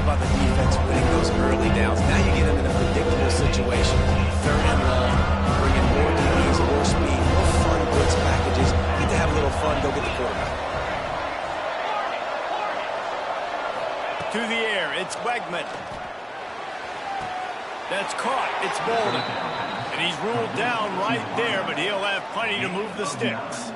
about the defense winning those early downs? Now you get them in a predictable situation. Third and long, bring in more DBs, more speed, more fun blitz packages. Need to have a little fun, go get the quarterback. To the air, it's Wegman. That's caught. It's Bolden. And he's ruled down right there, but he'll have plenty to move the sticks.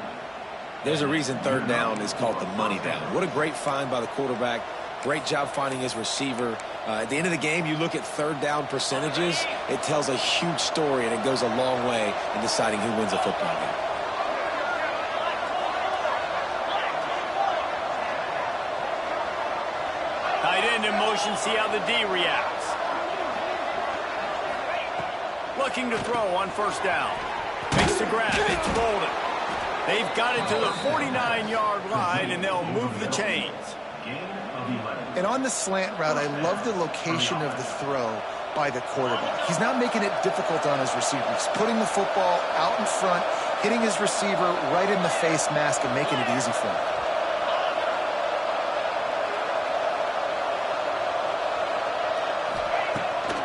There's a reason third down is called the money down. What a great find by the quarterback. Great job finding his receiver. At the end of the game, you look at third down percentages. It tells a huge story, and it goes a long way in deciding who wins a football game. Tight end in motion, see how the D reacts. Looking to throw on first down. Makes the grab, it's Bolden. They've got it to the 49-yard line, and they'll move the chains. And on the slant route, I love the location of the throw by the quarterback. He's not making it difficult on his receivers. Putting the football out in front, hitting his receiver right in the face mask and making it easy for him.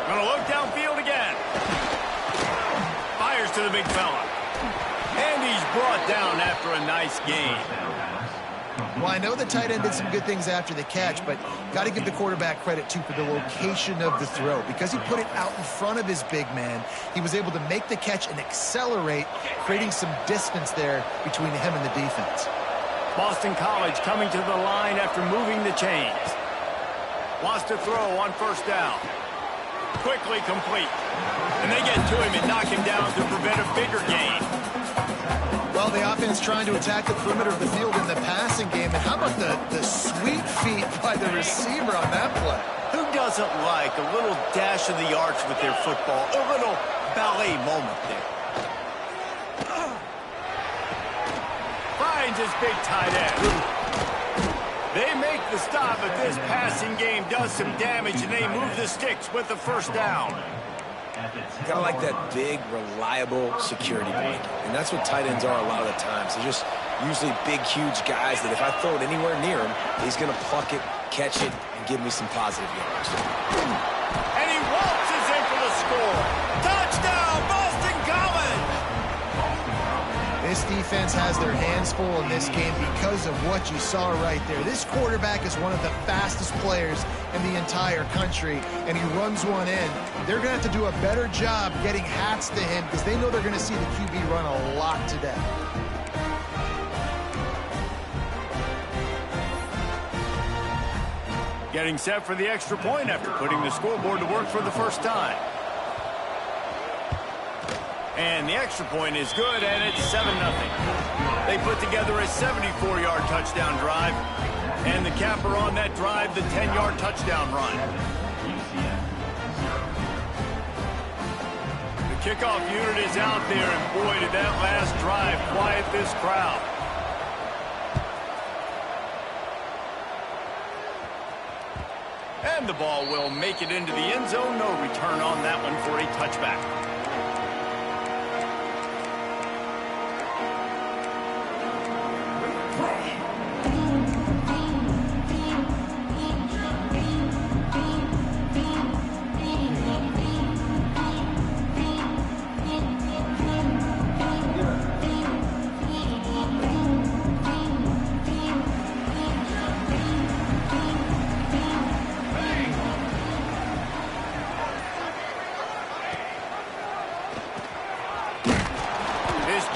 Gonna look downfield again. Fires to the big fella. And he's brought down after a nice gain. Well, I know the tight end did some good things after the catch, but got to give the quarterback credit, too, for the location of the throw. Because he put it out in front of his big man, he was able to make the catch and accelerate, creating some distance there between him and the defense. Boston College coming to the line after moving the chains. Wants to throw on first down. Quickly complete. And they get to him and knock him down to prevent a bigger gain. Well, the offense trying to attack the perimeter of the field in the passing game. And how about the sweet feet by the receiver on that play? Who doesn't like a little dash of the arch with their football? A little ballet moment there. Finds his big tight end. They make the stop, but this passing game does some damage, and they move the sticks with the first down. Kind of like that big, reliable security blanket. And that's what tight ends are a lot of the times. They're just usually big, huge guys that if I throw it anywhere near him, he's going to pluck it, catch it, and give me some positive yards. And he waltzes in for the score. Touchdown, Boston College! This defense has their hands full in this game because of what you saw right there. This quarterback is one of the fastest players in the entire country, and he runs one in. They're going to have to do a better job getting hats to him because they know they're going to see the QB run a lot today. Getting set for the extra point after putting the scoreboard to work for the first time. And the extra point is good, and it's 7-0. They put together a 74-yard touchdown drive. And the capper on that drive, the 10-yard touchdown run. The kickoff unit is out there, and boy, did that last drive quiet this crowd. And the ball will make it into the end zone. No return on that one for a touchback.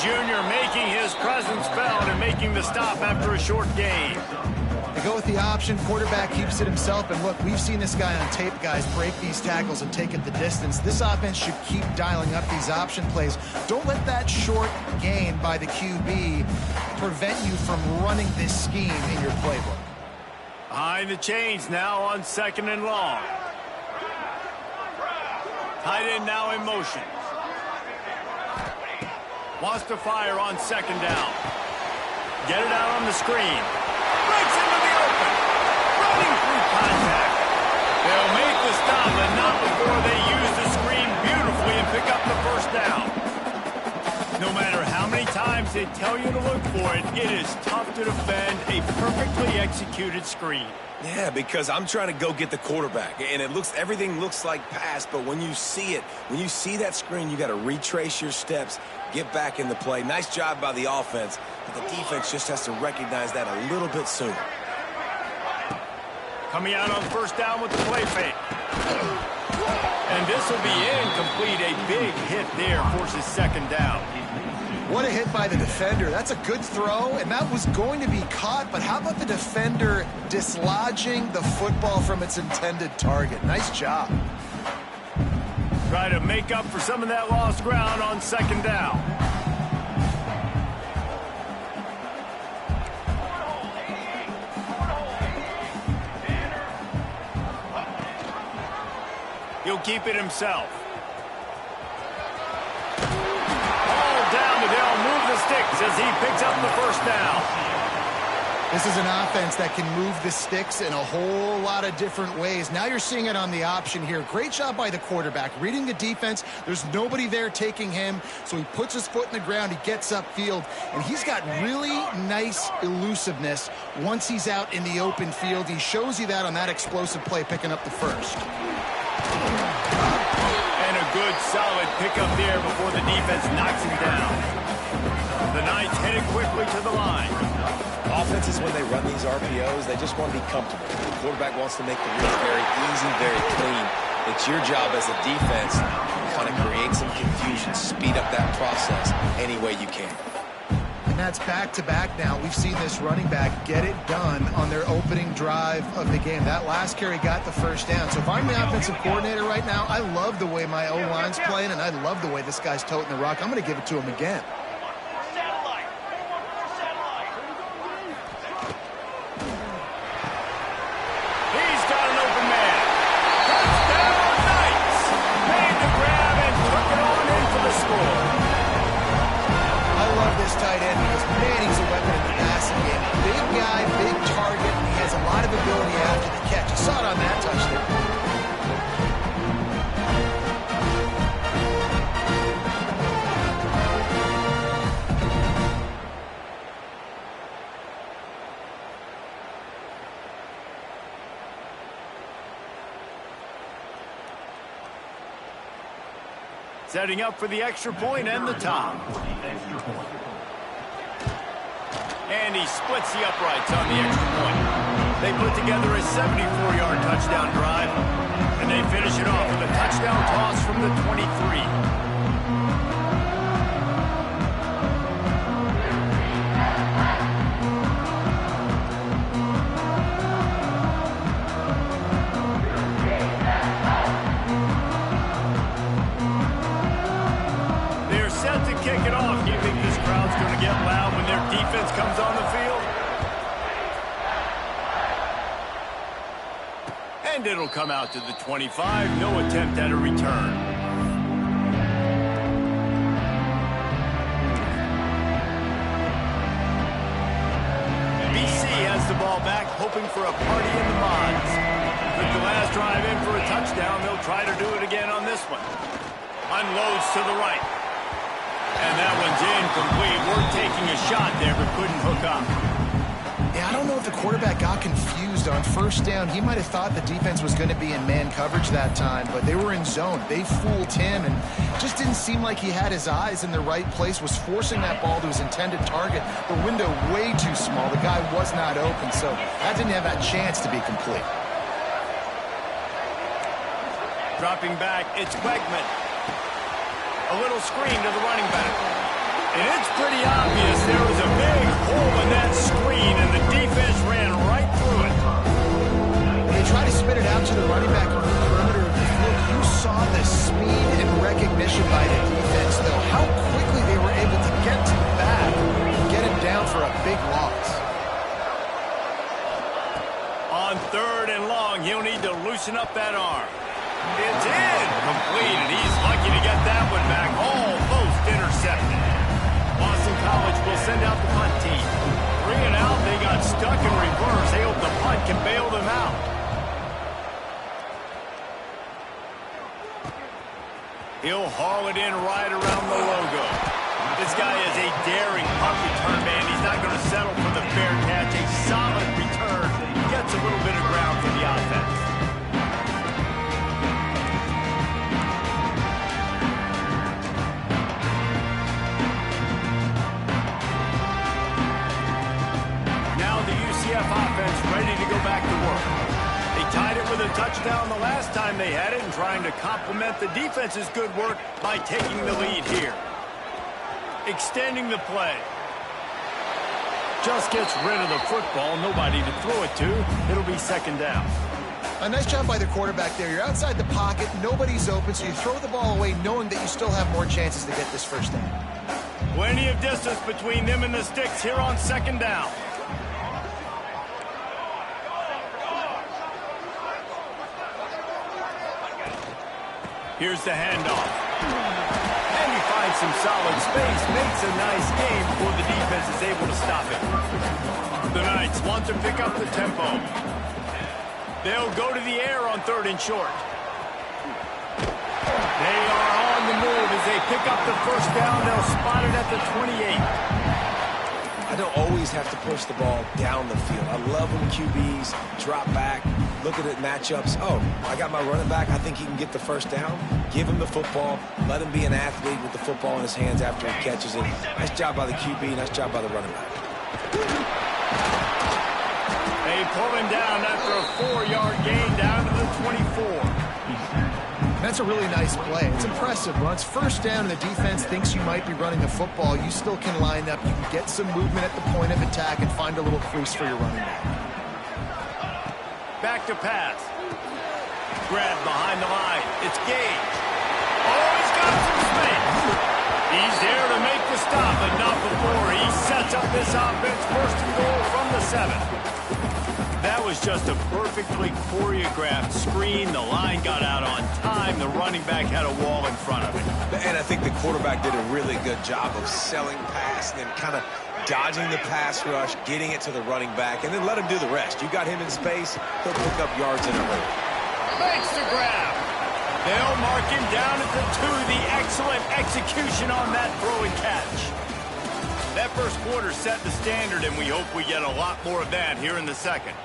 Junior making his presence felt and making the stop after a short gain. They go with the option. Quarterback keeps it himself. And look, we've seen this guy on tape, guys, break these tackles and take it the distance. This offense should keep dialing up these option plays. Don't let that short gain by the QB prevent you from running this scheme in your playbook. Behind the chains now on 2nd and long. Tight end now in motion. Wants to fire on 2nd down. Get it out on the screen. Breaks into the open. Running through contact. They'll make the stop, but not before they use the screen beautifully and pick up the first down. No matter how many times Once they tell you to look for it, it is tough to defend a perfectly executed screen. Yeah, because I'm trying to go get the quarterback, and everything looks like pass, but when you see it, when you see that screen, you got to retrace your steps, get back in the play. Nice job by the offense, but the defense just has to recognize that a little bit sooner. Coming out on first down with the play fake. And this will be incomplete. A big hit there forces second down. What a hit by the defender. That's a good throw, and that was going to be caught, but how about the defender dislodging the football from its intended target? Nice job. Try to make up for some of that lost ground on second down. He'll keep it himself. They'll move the sticks as he picks up the first down. This is an offense that can move the sticks in a whole lot of different ways. Now you're seeing it on the option here. Great job by the quarterback. Reading the defense, there's nobody there taking him, so he puts his foot in the ground, he gets upfield, and he's got really nice elusiveness once he's out in the open field. He shows you that on that explosive play, picking up the first. And a good, solid pickup there before the defense knocks him down. The Knights headed quickly to the line. Offenses, when they run these RPOs, they just want to be comfortable. The quarterback wants to make the reads very easy, very clean. It's your job as a defense to kind of create some confusion, speed up that process any way you can. And that's back-to-back now. We've seen this running back get it done on their opening drive of the game. That last carry got the first down. So if I'm the offensive coordinator right now, I love the way my O-line's playing, and I love the way this guy's toting the rock. I'm going to give it to him again. He's got an open man. Touchdown, Knights! Made the grab and took it on in for the score. I love this tight end because, man, he's a weapon in the passing game. Big guy, big target, and he has a lot of ability after the catch. You saw it on that touch there. Setting up for the extra point and the top. And he splits the uprights on the extra point. They put together a 74-yard touchdown drive, and they finish it off with a touchdown toss from the 23. Kick it off. Do you think this crowd's going to get loud when their defense comes on the field? And it'll come out to the 25. No attempt at a return. BC has the ball back, hoping for a party in the mods. Took the last drive in for a touchdown. They'll try to do it again on this one. Unloads to the right. And that one's incomplete. We're taking a shot there, but couldn't hook up. Yeah, I don't know if the quarterback got confused on first down. He might have thought the defense was going to be in man coverage that time, but they were in zone. They fooled him, and just didn't seem like he had his eyes in the right place, was forcing that ball to his intended target. The window way too small. The guy was not open, so that didn't have that chance to be complete. Dropping back, it's Wegman. A little screen to the running back. And it's pretty obvious there was a big hole in that screen, and the defense ran right through it. When they tried to spit it out to the running back on the perimeter of the field, you saw the speed and recognition by the defense, though. How quickly they were able to get to the back and get him down for a big loss. On third and long, he'll need to loosen up that arm. It's incomplete, and he's lucky to get that one back. Almost intercepted. Boston College will send out the punt team. 3 and out, they got stuck in reverse. They hope the punt can bail them out. He'll haul it in right around the logo. This guy is a daring punt return man. He's not going to settle for the fair catch. A solid return. Gets a little bit of ground for the offense. Now the UCF offense ready to go back to work. They tied it with a touchdown the last time they had it and trying to complement the defense's good work by taking the lead here. Extending the play. Just gets rid of the football. Nobody to throw it to. It'll be second down. A nice job by the quarterback there. You're outside the pocket. Nobody's open, so you throw the ball away knowing that you still have more chances to get this first down. Plenty of distance between them and the sticks here on second down. Here's the handoff. And he finds some solid space, makes a nice game before the defense is able to stop it. The Knights want to pick up the tempo. They'll go to the air on 3rd and short. They are on the move as they pick up the first down. They'll spot it at the 28. I don't always have to push the ball down the field. I love when QBs drop back, look at it matchups. Oh, I got my running back. I think he can get the first down. Give him the football. Let him be an athlete with the football in his hands after he catches it. Nice job by the QB. Nice job by the running back. They pull him down after a 4-yard gain down to the 24. That's a really nice play. It's impressive. When it's first down and the defense thinks you might be running the football, you still can line up. You can get some movement at the point of attack and find a little crease for your running back. Back to pass. Grabbed behind the line. It's Gage. Oh, he's got some space. He's there to make the stop, but not before he sets up this offense. First and goal from the 7. That was just a perfectly choreographed screen. The line got out on time. The running back had a wall in front of it. And I think the quarterback did a really good job of selling pass and then kind of dodging the pass rush, getting it to the running back, and then let him do the rest. You got him in space, he'll pick up yards in a hurry. Makes the grab. They'll mark him down at the 2. The excellent execution on that throw and catch. That first quarter set the standard, and we hope we get a lot more of that here in the second.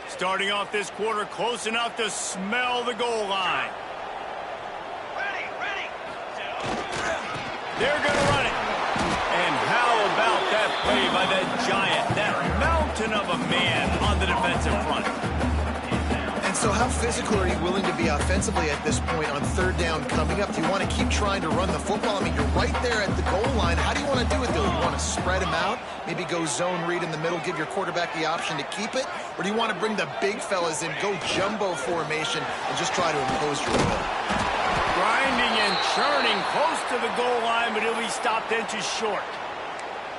Starting off this quarter close enough to smell the goal line. They're going to run it. And how about that play by that giant, that mountain of a man on the defensive front? And so how physical are you willing to be offensively at this point on 3rd down coming up? Do you want to keep trying to run the football? I mean, you're right there at the goal line. How do you want to do it, though? You want to spread him out, maybe go zone read in the middle, give your quarterback the option to keep it? Or do you want to bring the big fellas in, go jumbo formation, and just try to impose your will? Grinding and churning close to the goal line, but he'll be stopped inches short.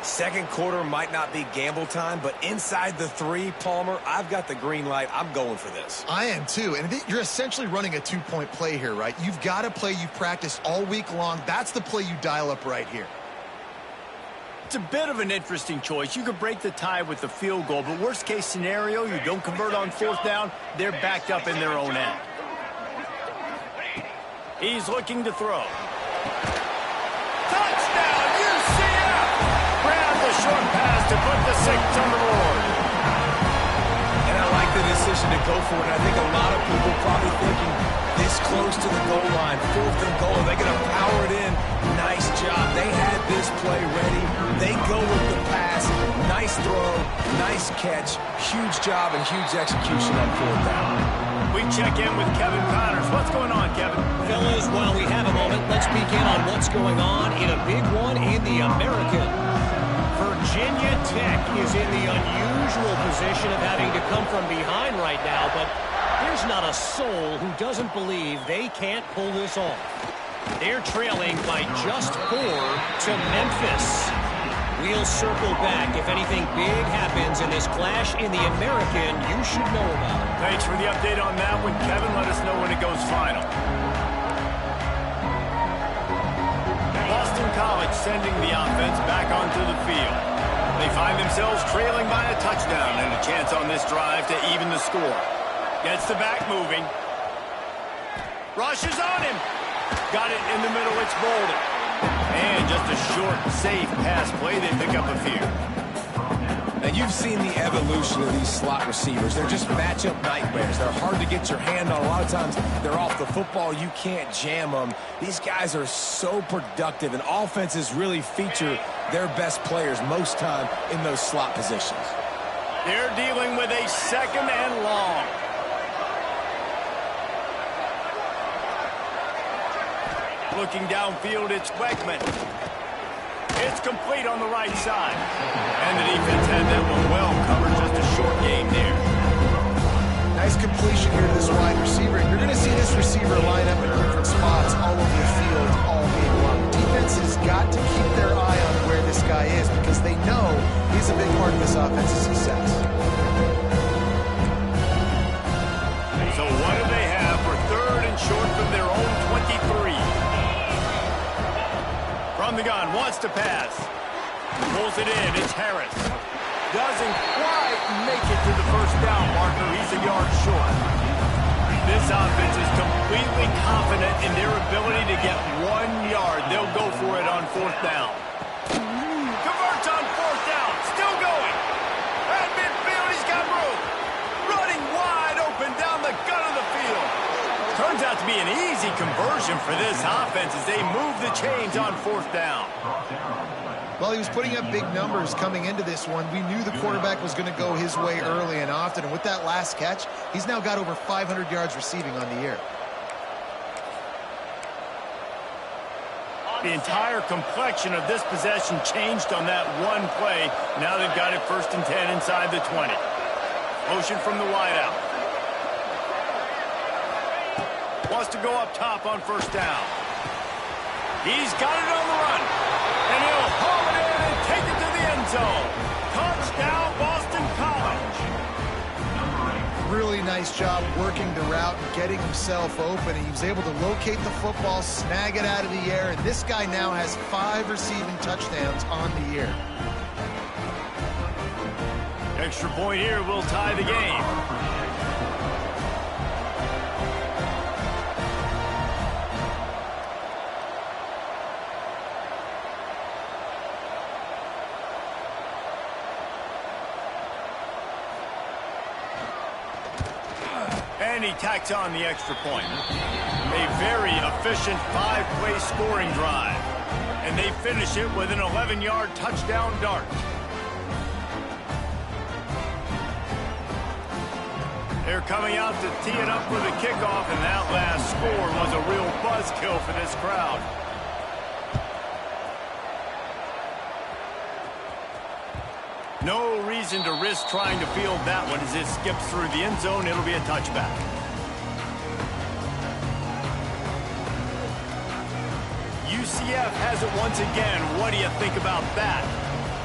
Second quarter might not be gamble time, but inside the 3, Palmer, I've got the green light. I'm going for this. I am too, and you're essentially running a 2-point play here, right? You've got a play you've practiced all week long. That's the play you dial up right here. It's a bit of an interesting choice. You could break the tie with the field goal, but worst case scenario, you don't convert on 4th down, they're backed up in their own end. He's looking to throw. Touchdown, UCF! Grab the short pass to put the 6 on the board. And I like the decision to go for it. I think a lot of people probably thinking this close to the goal line, 4th and goal, they're going to power it in. Nice job. They had this play ready. They go with the pass. Nice throw, nice catch. Huge job and huge execution on 4th down. We check in with Kevin Connors. What's going on, Kevin? Fellas, while we have a moment, let's peek in on what's going on in a big one in the American. Virginia Tech is in the unusual position of having to come from behind right now, but there's not a soul who doesn't believe they can't pull this off. They're trailing by just 4 to Memphis. We'll circle back. If anything big happens in this clash in the American, you should know about it. Thanks for the update on that one, Kevin. Let us know when it goes final. Boston College sending the offense back onto the field. They find themselves trailing by a touchdown and a chance on this drive to even the score. Gets the back moving. Rushes on him. Got it in the middle. It's Bolden. And just a short, safe pass play. They pick up a few. And you've seen the evolution of these slot receivers. They're just matchup nightmares. They're hard to get your hand on. A lot of times they're off the football. You can't jam them. These guys are so productive, and offenses really feature their best players most time in those slot positions. They're dealing with a 2nd and long. Looking downfield, it's Wegman. It's complete on the right side. And the defense had that one well covered. Just a short game there. Nice completion here to this wide receiver. And you're going to see this receiver line up in different spots all over the field all game long. Defense has got to keep their eye on where this guy is because they know he's a big part of this offense's success. So what do they have for 3rd and short from their own 23? From the gun, wants to pass. Pulls it in, it's Harris. Doesn't quite make it to the first down marker. He's a yard short. This offense is completely confident in their ability to get 1 yard. They'll go for it on 4th down. Converts on 4th down. Still going. At midfield, he's got room. Running wide open down the gut of the field. Turns out to be an easy conversion for this offense as they move the chains on 4th down. Well, he was putting up big numbers coming into this one. We knew the quarterback was going to go his way early and often. And with that last catch, he's now got over 500 yards receiving on the year. The entire complexion of this possession changed on that one play. Now they've got it 1st and 10 inside the 20. Motion from the wideout. Wants to go up top on 1st down. He's got it on the run. And he'll haul it in and take it to the end zone. Touchdown, Boston College. Really nice job working the route and getting himself open. He was able to locate the football, snag it out of the air, and this guy now has 5 receiving touchdowns on the year. Extra point here will tie the game. And he tacks on the extra point. A very efficient 5-play scoring drive. And they finish it with an 11-yard touchdown dart. They're coming out to tee it up for the kickoff, and that last score was a real buzzkill for this crowd. No reason to risk trying to field that one as it skips through the end zone. It'll be a touchback. UCF has it once again. What do you think about that?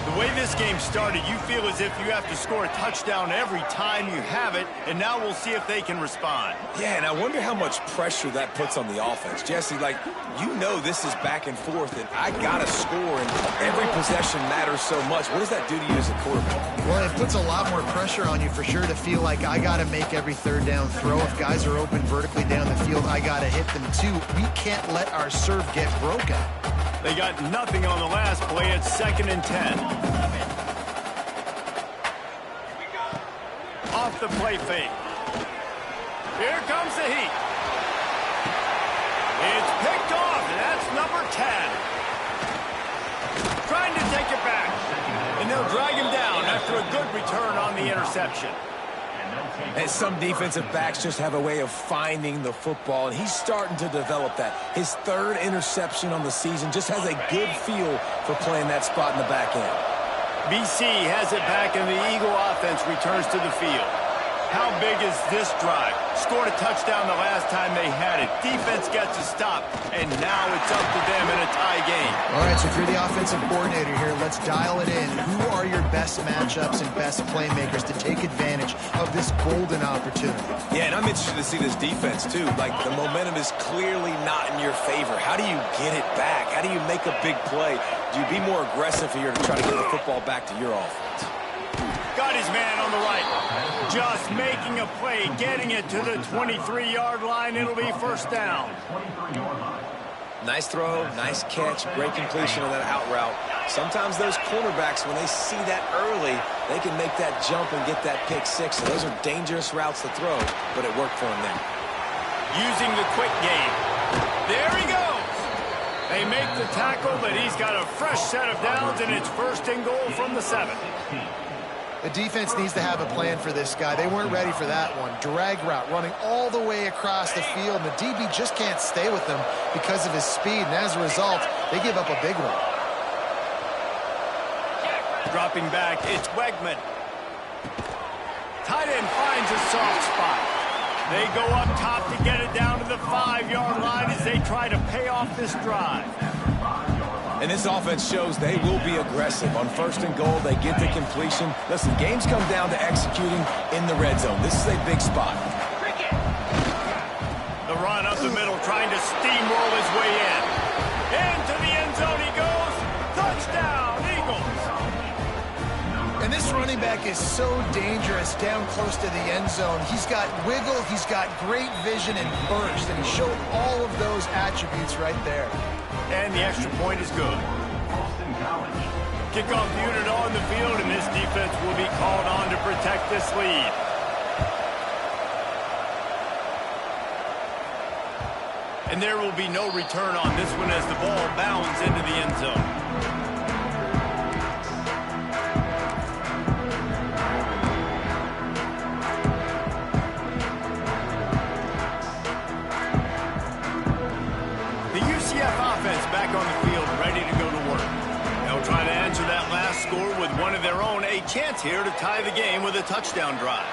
The way this game started, you feel as if you have to score a touchdown every time you have it, and now we'll see if they can respond. Yeah, and I wonder how much pressure that puts on the offense. Jesse, like, you know this is back and forth, and I got to score, and every possession matters so much. What does that do to you as a quarterback? Well, it puts a lot more pressure on you for sure to feel like I got to make every 3rd down throw. If guys are open vertically down the field, I got to hit them too. We can't let our serve get broken. They got nothing on the last play. It's 2nd and 10. Off the play fake. Here comes the heat. It's picked off, and that's number 10. Trying to take it back. And they'll drag him down after a good return on the interception. And some defensive backs just have a way of finding the football, and he's starting to develop that. His 3rd interception on the season, just has a good feel for playing that spot in the back end. BC has it back, and the Eagle offense returns to the field. How big is this drive? Scored a touchdown the last time they had it. Defense gets a stop, and now it's up to them in a tie game. All right, so if you're the offensive coordinator here, let's dial it in. Who are your best matchups and best playmakers to take advantage of this golden opportunity? Yeah, and I'm interested to see this defense, too. Like, the momentum is clearly not in your favor. How do you get it back? How do you make a big play? Do you be more aggressive here to try to get the football back to your offense? Got his man on the right. Just making a play, getting it to the 23-yard line. It'll be first down. Nice throw, nice catch, great completion on that out route. Sometimes those cornerbacks, when they see that early, they can make that jump and get that pick six. So those are dangerous routes to throw, but it worked for him there. Using the quick game. There he goes. They make the tackle, but he's got a fresh set of downs, and it's first and goal from the 7. The defense needs to have a plan for this guy. They weren't ready for that one. Drag route, running all the way across the field, and the DB just can't stay with him because of his speed, and as a result, they give up a big one. Dropping back, it's Wegman. Tight end finds a soft spot. They go up top to get it down to the 5-yard line as they try to pay off this drive. And this offense shows they will be aggressive. On first and goal, they get the completion. Listen, games come down to executing in the red zone. This is a big spot. The run up the middle, trying to steamroll his way in. Into the end zone he goes. Touchdown, Eagles. And this running back is so dangerous down close to the end zone. He's got wiggle, he's got great vision and burst, and he showed all of those attributes right there. And the extra point is good. Kickoff unit on the field, and this defense will be called on to protect this lead. And there will be no return on this one as the ball bounds into the end zone. Offense back on the field, ready to go to work. They'll try to answer that last score with one of their own. A chance here to tie the game with a touchdown drive.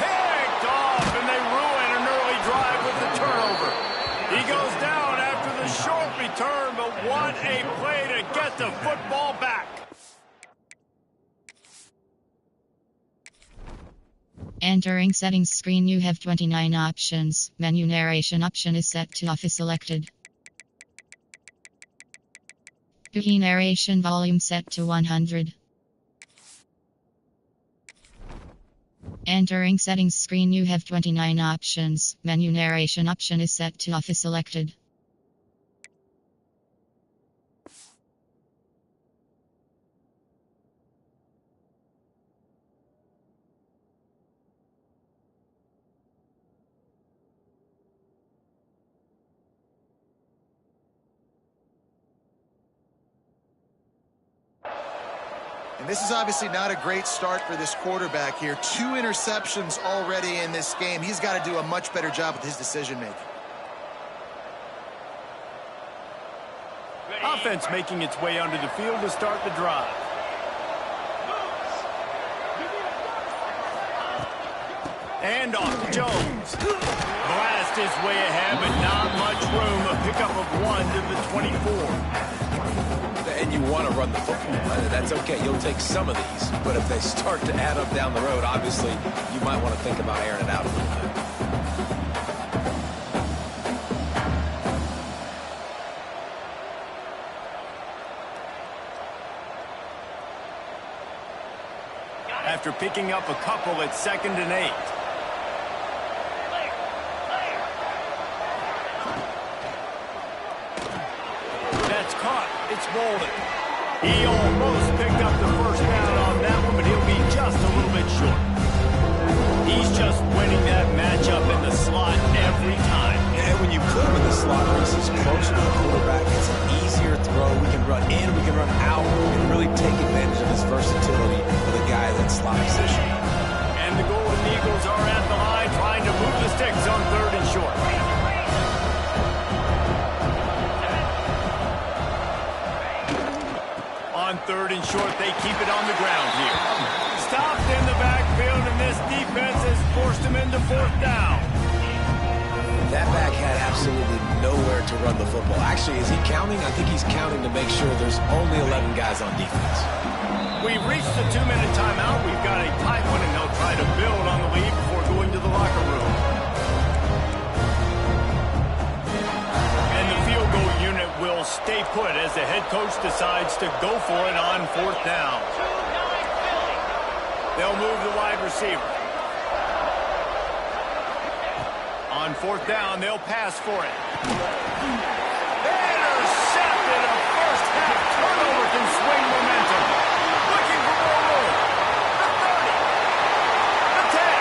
Picked off, and they ruin an early drive with the turnover. He goes down after the short return, but what a play to get the football back. Entering settings screen, you have 29 options. Menu narration option is set to off is selected. Key narration volume set to 100. Entering settings screen, you have 29 options. Menu narration option is set to off is selected. And this is obviously not a great start for this quarterback here. 2 interceptions already in this game. He's got to do a much better job with his decision-making. Offense making its way onto the field to start the drive. And off to Jones. Blast his way ahead, but not much room. A pickup of 1 to the 24. And you want to run the football. That's okay. You'll take some of these. But if they start to add up down the road, obviously, you might want to think about airing it out a little bit. After picking up a couple at 2nd and 8. That's caught. It's Bolden. He almost picked up the first down on that one, but he'll be just a little bit short. He's just winning that matchup in the slot every time. And when you put him in the slot, he's closer to the quarterback. It's an easier throw. We can run in, we can run out, and really take advantage of his versatility with a guy in that slot position. And the Golden Eagles are at the line trying to move the sticks on 3rd and short. On 3rd and short, they keep it on the ground here. Stopped in the backfield, and this defense has forced him into 4th down. That back had absolutely nowhere to run the football. Actually, is he counting? I think he's counting to make sure there's only 11 guys on defense. We've reached the 2-minute timeout. We've got a tight one, and they'll try to build on the lead before going to the locker room. And the field goal unit will stay put as the head coach decides to go for it on 4th down. They'll move the wide receiver. On fourth down, they'll pass for it. Intercepted. A first-half turnover can swing momentum. Looking for more room. The 30. The 10.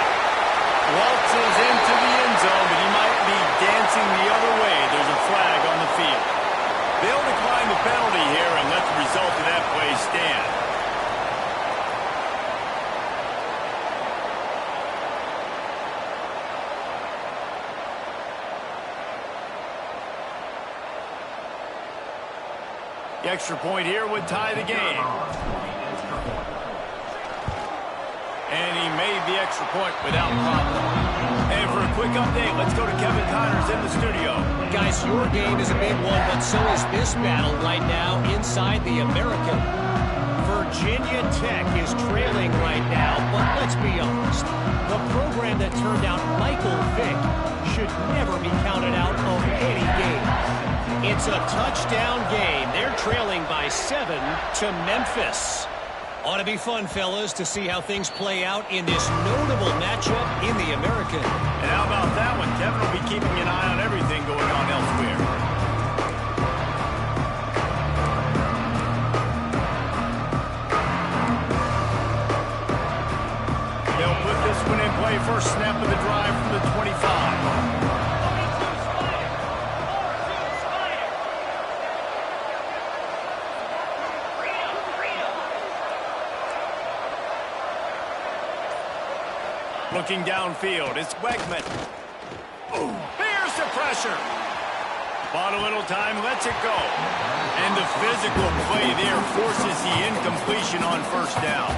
Waltzes into the end zone, but he might be dancing the other way. There's a flag on the field. They'll decline the penalty here and let the result of that play stand. The extra point here would tie the game. And he made the extra point without problem. And for a quick update, let's go to Kevin Connors in the studio. Guys, your game is a big one, but so is this battle right now inside the American. Virginia Tech is trailing right now, but let's be honest. The program that turned out Michael Vick should never be counted out of any game. It's a touchdown game. They're trailing by 7 to Memphis. Ought to be fun, fellas, to see how things play out in this notable matchup in the American. And how about that one? Kevin will be keeping an eye on everything going on elsewhere. They'll put this one in play. First snap of the drive from the 25. Looking downfield, it's Wegman. There's the pressure. Bought a little time, lets it go. And the physical play there forces the incompletion on first down.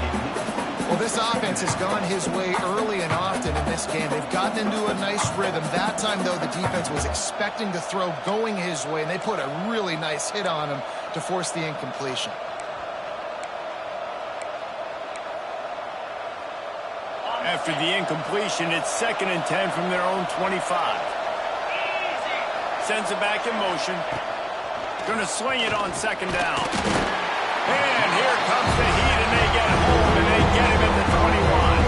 Well, this offense has gone his way early and often in this game. They've gotten into a nice rhythm. That time, though, the defense was expecting to throw going his way, and they put a really nice hit on him to force the incompletion. After the incompletion, it's 2nd and 10 from their own 25. Sends it back in motion. Going to swing it on 2nd down. And here comes the heat, and they get home, and they get him at the 21.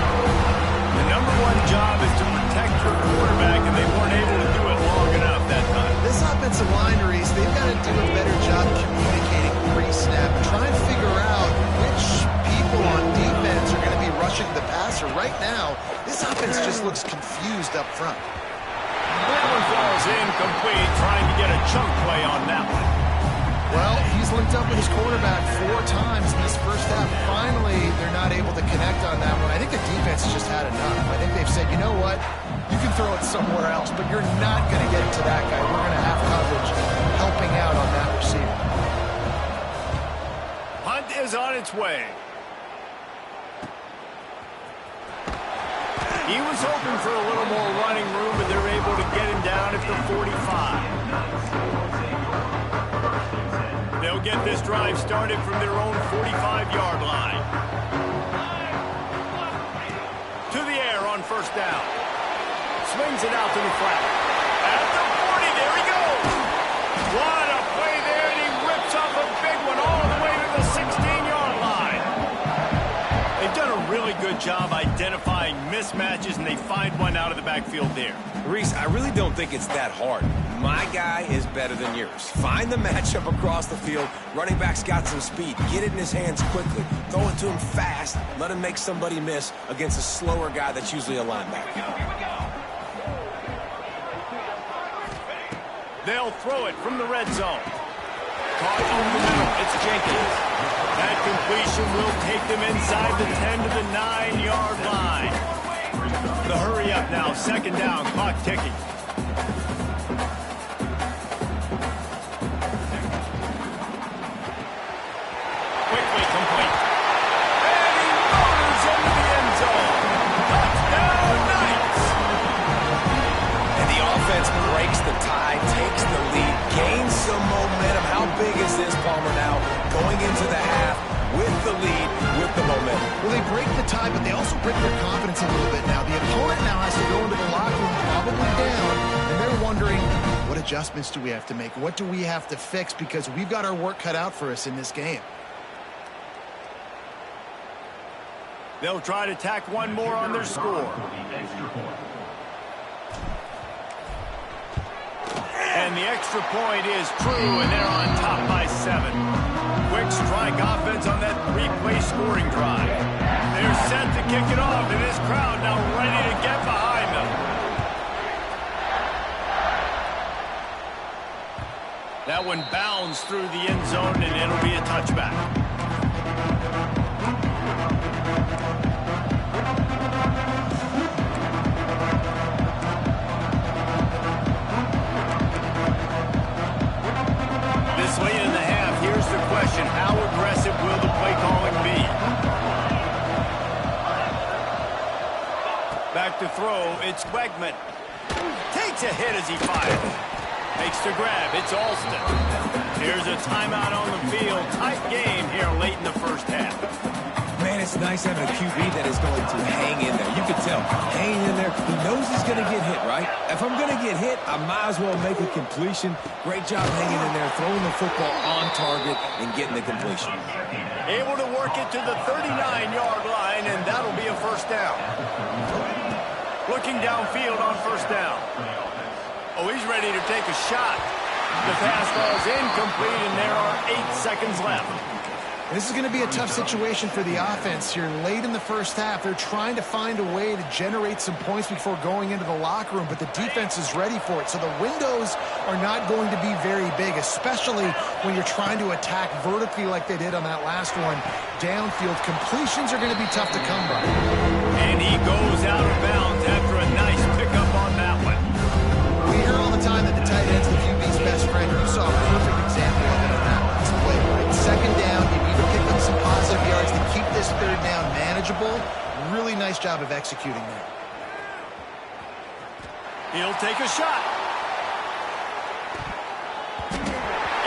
The #1 job is to protect your quarterback, and they weren't able to do it long enough that time. This offensive line, Reese, they've got to do a better job communicating pre-snap. Try and figure out which people on defense are going to be rushing the passer. Right now, this offense just looks confused up front. That one falls incomplete, trying to get a chunk play on that one. Well, he's linked up with his quarterback 4 times in this first half. Finally, they're not able to connect on that one. I think the defense just had enough. I think they've said, you know what? You can throw it somewhere else, but you're not going to get it to that guy. We're going to have coverage helping out on that receiver. Hunt is on its way. He was hoping for a little more running room, but they're able to get him down at the 45. They'll get this drive started from their own 45-yard line. To the air on first down. Swings it out to the flat. At the 40, there he goes. What a play there, and he rips off a big one all the way to the 16-yard line. They've done a really good job identifying mismatches, and they find one out of the backfield there. Reese, I really don't think it's that hard. My guy is better than yours. Find the matchup across the field. Running back's got some speed. Get it in his hands quickly. Throw it to him fast. Let him make somebody miss against a slower guy that's usually a linebacker. They'll throw it from the red zone. Caught over the middle. It's Jenkins. That completion will take them inside the 10 to the 9-yard line. The hurry up now. 2nd down. Clock ticking. Quickly complete. And he motors into the end zone. Touchdown, Knights. And the offense breaks the tie, takes the lead, gains some momentum. How big is this, Palmer, now? Going into the half with the lead, with the momentum. Well, they break the tie, but they also break their confidence a little bit now. The opponent now has to go into the locker room probably down, and they're wondering, what adjustments do we have to make? What do we have to fix? Because we've got our work cut out for us in this game. They'll try to tack one more on their score. And the extra point is true, and they're on top by 7. Quick strike offense on that 3-play scoring drive. They're set to kick it off, and this crowd now ready to get behind them. That one bounds through the end zone, and it'll be a touchback. This late in the half, here's the question. How aggressive will the play calling be? Back to throw, it's Wegman. Takes a hit as he fires. Makes the grab, it's Alston. Here's a timeout on the field. Tight game here late in the first half. Man, it's nice having a QB that is going to hang in there. You can tell, hanging in there. He knows he's going to get hit, right? If I'm going to get hit, I might as well make a completion. Great job hanging in there, throwing the football on target and getting the completion. Able to work it to the 39-yard line, and that'll be a first down. Looking downfield on first down. Oh, he's ready to take a shot. The pass falls incomplete, and there are 8 seconds left. This is going to be a tough situation for the offense here. Late in the first half, they're trying to find a way to generate some points before going into the locker room, but the defense is ready for it. So the windows are not going to be very big, especially when you're trying to attack vertically like they did on that last one. Downfield completions are going to be tough to come by. And he goes out of bounds after a nice pickup on that one. We hear all the time that the tight end's the QB's best friend. You saw a perfect example of it on that last play. Right? Second down, you need to pick up some positive yards to keep this third down manageable. Really nice job of executing that. He'll take a shot.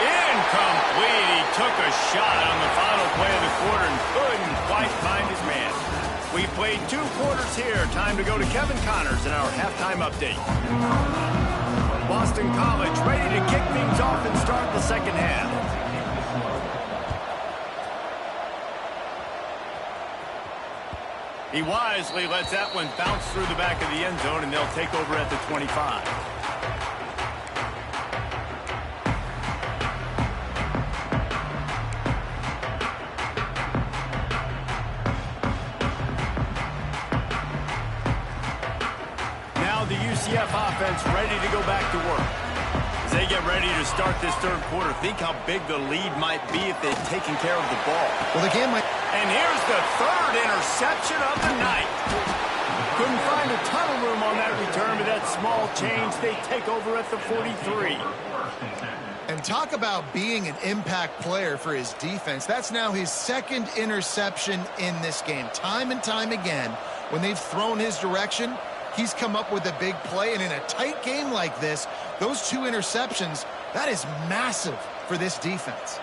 Incomplete. He took a shot on the final play of the quarter and couldn't quite find his man. We played 2 quarters here. Time to go to Kevin Connors in our halftime update. Boston College ready to kick things off and start the second half. He wisely lets that one bounce through the back of the end zone, and they'll take over at the 25. Now the UCF offense ready to go back to work. As they get ready to start this third quarter, think how big the lead might be if they've taken care of the ball. Well, the game might... And here's the third interception of the night. Couldn't find a ton of room on that return, but that small change, they take over at the 43. And talk about being an impact player for his defense. That's now his second interception in this game. Time and time again, when they've thrown his direction, he's come up with a big play. And in a tight game like this, those 2 interceptions, that is massive for this defense.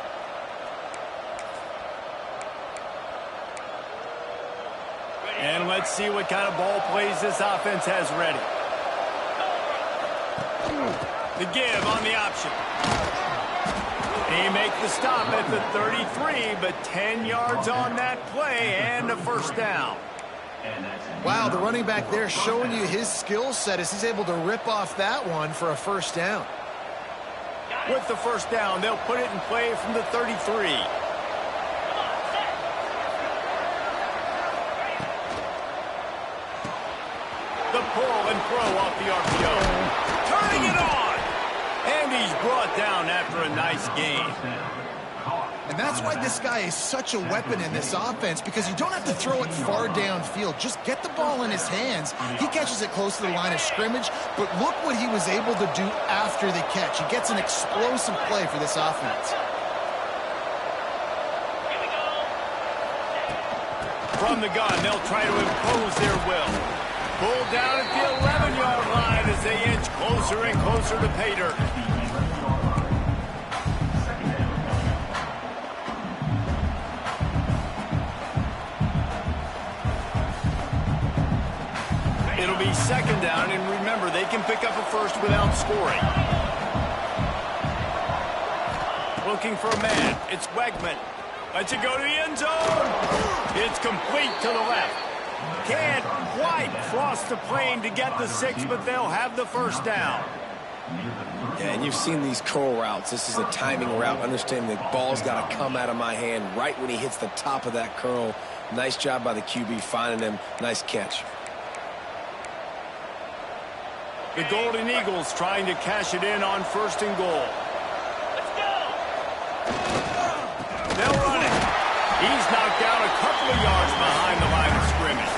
And let's see what kind of ball plays this offense has ready. The give on the option. He makes the stop at the 33, but 10 yards on that play and a first down. Wow, the running back there showing you his skill set as he's able to rip off that one for a first down. With the first down, they'll put it in play from the 33. The pull and throw off the RPO. Turning it on! And he's brought down after a nice gain. And that's why this guy is such a weapon in this offense, because you don't have to throw it far downfield. Just get the ball in his hands. He catches it close to the line of scrimmage, but look what he was able to do after the catch. He gets an explosive play for this offense. From the gun, they'll try to impose their will. Pulled down at the 11-yard line as they inch closer and closer to pay dirt. It'll be second down, and remember, they can pick up a first without scoring. Looking for a man. It's Wegman. Lets it go to the end zone. It's complete to the left. Can't quite cross the plane to get the 6, but they'll have the first down. Yeah, and you've seen these curl routes. This is a timing route. Understanding the ball's got to come out of my hand right when he hits the top of that curl. Nice job by the QB finding him. Nice catch. The Golden Eagles trying to cash it in on 1st and goal. Let's go! They'll run it. He's knocked down a couple of yards behind the line of scrimmage.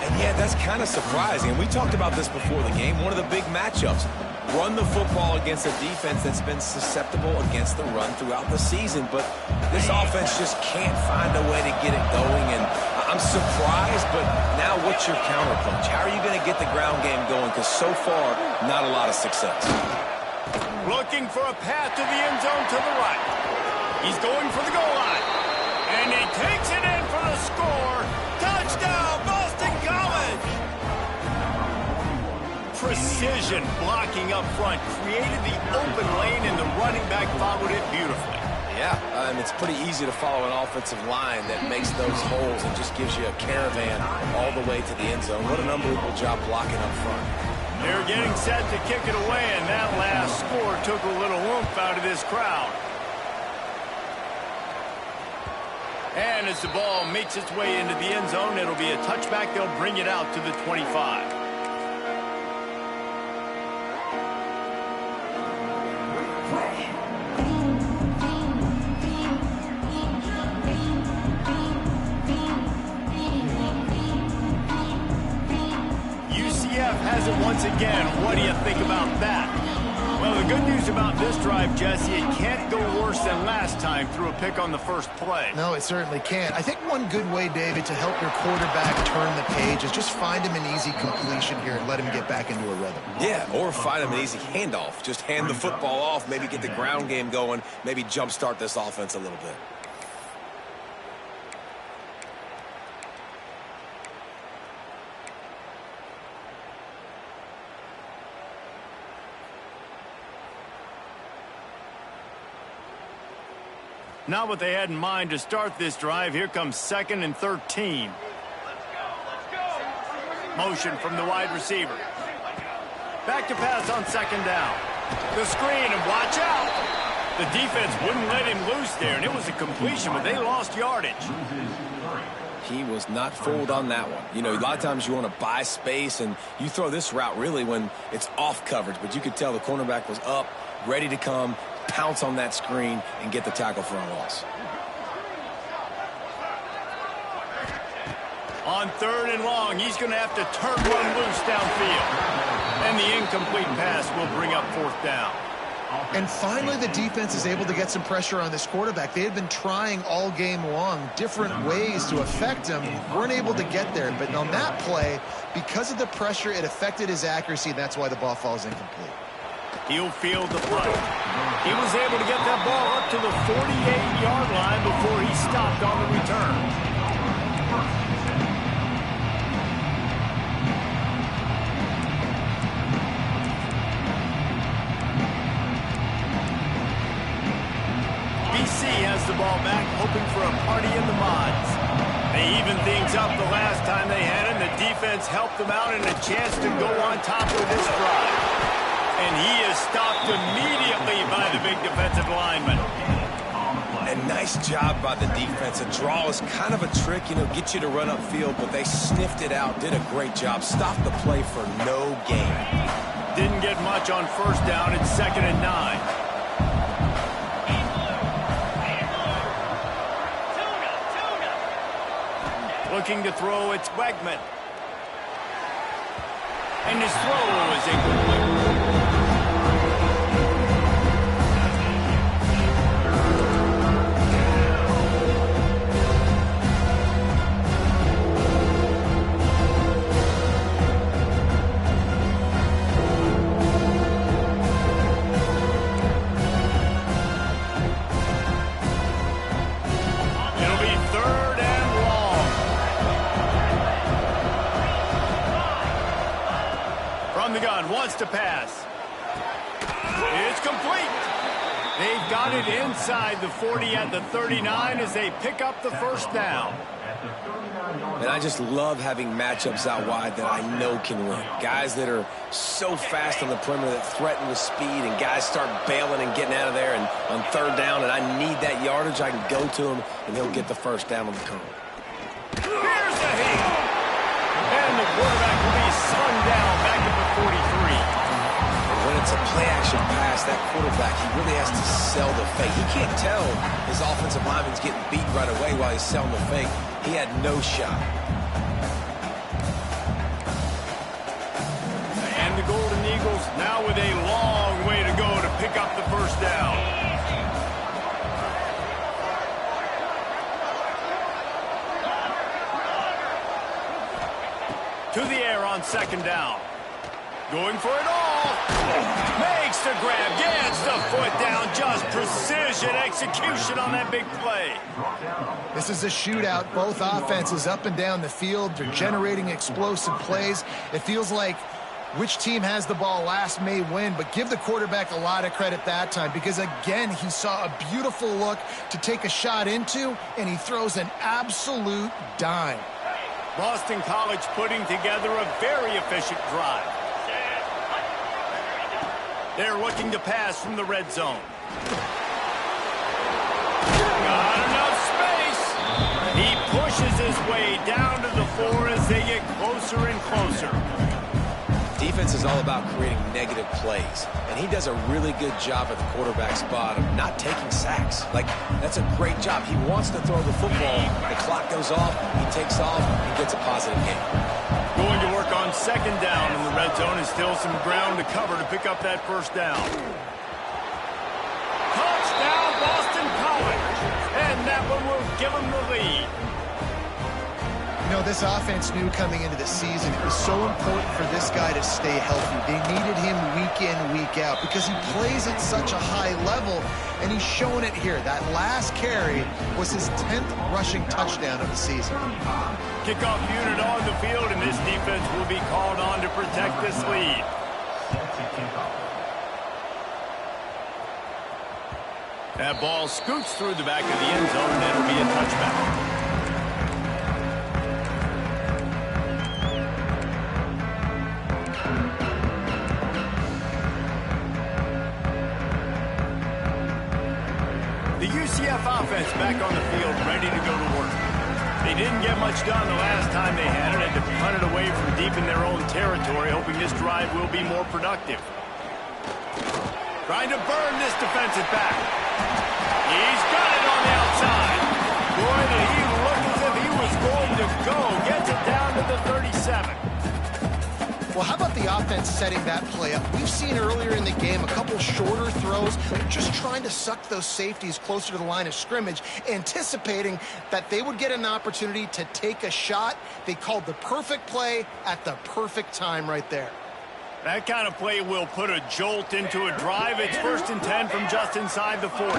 And yeah, that's kind of surprising. And we talked about this before the game. One of the big matchups. Run the football against a defense that's been susceptible against the run throughout the season. But this offense just can't find a way to get it going. And I'm surprised, but now what's your counterpunch? How are you going to get the ground game going? Because so far, not a lot of success. Looking for a path to the end zone to the right. He's going for the goal line. And he takes it in for the score. Touchdown, Boston College! Precision blocking up front created the open lane, and the running back followed it beautifully. Yeah, it's pretty easy to follow an offensive line that makes those holes and just gives you a caravan all the way to the end zone. What an unbelievable job blocking up front. They're getting set to kick it away, and that last score took a little oomph out of this crowd. And as the ball makes its way into the end zone, it'll be a touchback. They'll bring it out to the 25. UCF has it once again. What do you think about that? Well, the good news about this drive, Jesse, it can't go worse than last time through a pick on the first play. No, it certainly can't. I think one good way, David, to help your quarterback turn the page is just find him an easy completion here and let him get back into a rhythm. Yeah, or find him an easy handoff. Just hand the football off, maybe get the ground game going, maybe jumpstart this offense a little bit. Not what they had in mind to start this drive. Here comes 2nd and 13. Motion from the wide receiver. Back to pass on 2nd down. The screen, and watch out. The defense wouldn't let him loose there, and it was a completion, but they lost yardage. He was not fooled on that one. You know, a lot of times you want to buy space, and you throw this route really when it's off coverage, but you could tell the cornerback was up, ready to come, pounce on that screen, and get the tackle for a loss. On 3rd and long, he's going to have to turn one loose downfield. And the incomplete pass will bring up 4th down. And finally, the defense is able to get some pressure on this quarterback. They had been trying all game long different ways to affect him. Weren't able to get there. But on that play, because of the pressure, it affected his accuracy. And that's why the ball falls incomplete. He'll field the punt. He was able to get that ball up to the 48-yard line before he stopped on the return. BC has the ball back, hoping for a party in the mods. They evened things up the last time they had him. The defense helped them out, and a chance to go on top of this drive. And he is stopped immediately by the big defensive lineman. And nice job by the defense. A draw is kind of a trick, you know, get you to run upfield, but they sniffed it out, did a great job. Stopped the play for no gain. Didn't get much on 1st down. It's 2nd and 9. Looking to throw, it's Wegman. And his throw is incomplete. Wants to pass. It's complete. They've got it inside the 40 at the 39 as they pick up the first down. And I just love having matchups out wide that I know can win. Guys that are so fast on the perimeter that threaten with speed, and guys start bailing and getting out of there. And on third down, and I need that yardage, I can go to him, and he'll get the first down on the cone. Here's the hit. And the quarterback will be slung down back at the 43. When it's a play-action pass, that quarterback, he really has to sell the fake. He can't tell his offensive lineman's getting beat right away while he's selling the fake. He had no shot. And the Golden Eagles now with a long way to go to pick up the first down. To the air on second down. Going for it all. Makes the grab. Gets the foot down. Just precision execution on that big play. This is a shootout. Both offenses up and down the field. They're generating explosive plays. It feels like which team has the ball last may win, but give the quarterback a lot of credit that time because, again, he saw a beautiful look to take a shot into, and he throws an absolute dime. Boston College putting together a very efficient drive. They're looking to pass from the red zone. Got enough space. He pushes his way down to the 4 as they get closer and closer. Defense is all about creating negative plays, and he does a really good job at the quarterback spot of not taking sacks. Like, that's a great job. He wants to throw the football. The clock goes off, he takes off, and gets a positive gain. Going to work on second down in the red zone is still some ground to cover to pick up that first down. Touchdown, Boston College. And that one will give them the lead. You know, this offense knew coming into the season it was so important for this guy to stay healthy. They needed him week in, week out because he plays at such a high level, and he's showing it here. That last carry was his 10th rushing touchdown of the season. Kickoff unit on the field, and this defense will be called on to protect this lead. That ball scoots through the back of the end zone, and it'll be a touchback. The UCF offense back on the field, ready to go to work. They didn't get much done the last time they had it, and to punt it away from deep in their own territory, hoping this drive will be more productive. Trying to burn this defensive back. He's got it on the outside. Boy, did he look as if he was going to go. Gets it down to the 37. Well, how about the offense setting that play up? We've seen earlier in the game a couple shorter throws, just trying to suck those safeties closer to the line of scrimmage, anticipating that they would get an opportunity to take a shot. They called the perfect play at the perfect time right there. That kind of play will put a jolt into a drive. It's 1st and 10 from just inside the 40.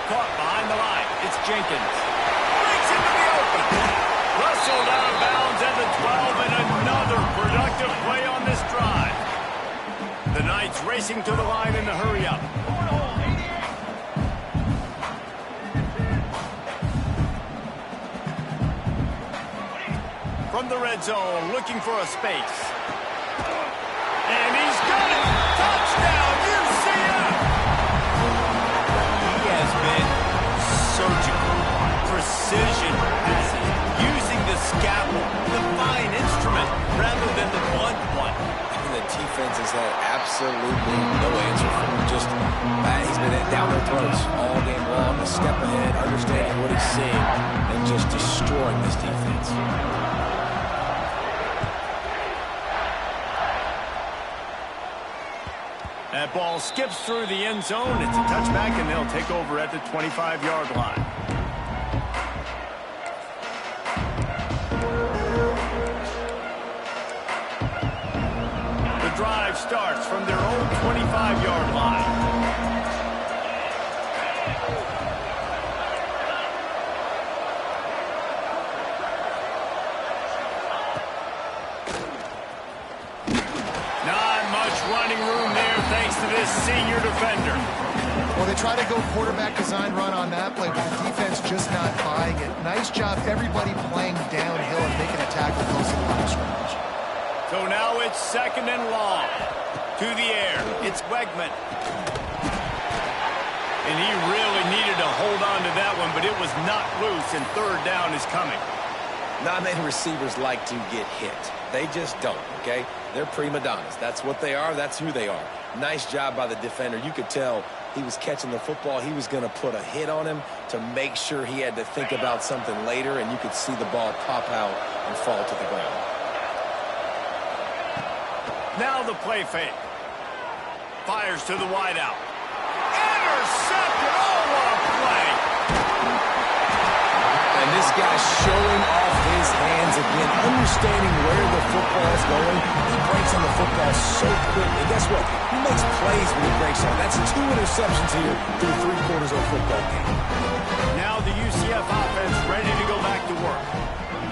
Caught behind the line. It's Jenkins. Breaks into the open. Rustled out of bounds at the 12, and another productive play on this drive. The Knights racing to the line in the hurry-up. From the red zone, looking for a space. And he's got it! Touchdown, UCF! He has been surgical, precision passes, using the scalpel, the fine instrument, rather than the blunt one. And the defense has had absolutely no answer for him. Just, he's been down their throats all game long, a step ahead, understanding what he's seeing, and just destroying this defense. That ball skips through the end zone. It's a touchback, and they'll take over at the 25-yard line. The drive starts from their own 25-yard line. Not much running room there thanks to this senior defender. Well, they try to go quarterback design run on that play, but the defense just not buying it. Nice job, everybody playing downhill and making a tackle close to the line of scrimmage. So now it's 2nd and long. To the air, it's Wegman. And he really needed to hold on to that one, but it was not loose, and 3rd down is coming. Not many receivers like to get hit. They just don't, okay? They're prima donnas. That's what they are. That's who they are. Nice job by the defender. You could tell he was catching the football. He was going to put a hit on him to make sure he had to think about something later, and you could see the ball pop out and fall to the ground. Now the play fake. Fires to the wideout. Intercepted. Oh, what a play. And this guy's showing off his hands again, understanding where the football is going. He breaks on the football so quick. And guess what? He makes plays when he breaks on. That's 2 interceptions here through 3 quarters of a football game. Now the UCF offense ready to go back to work.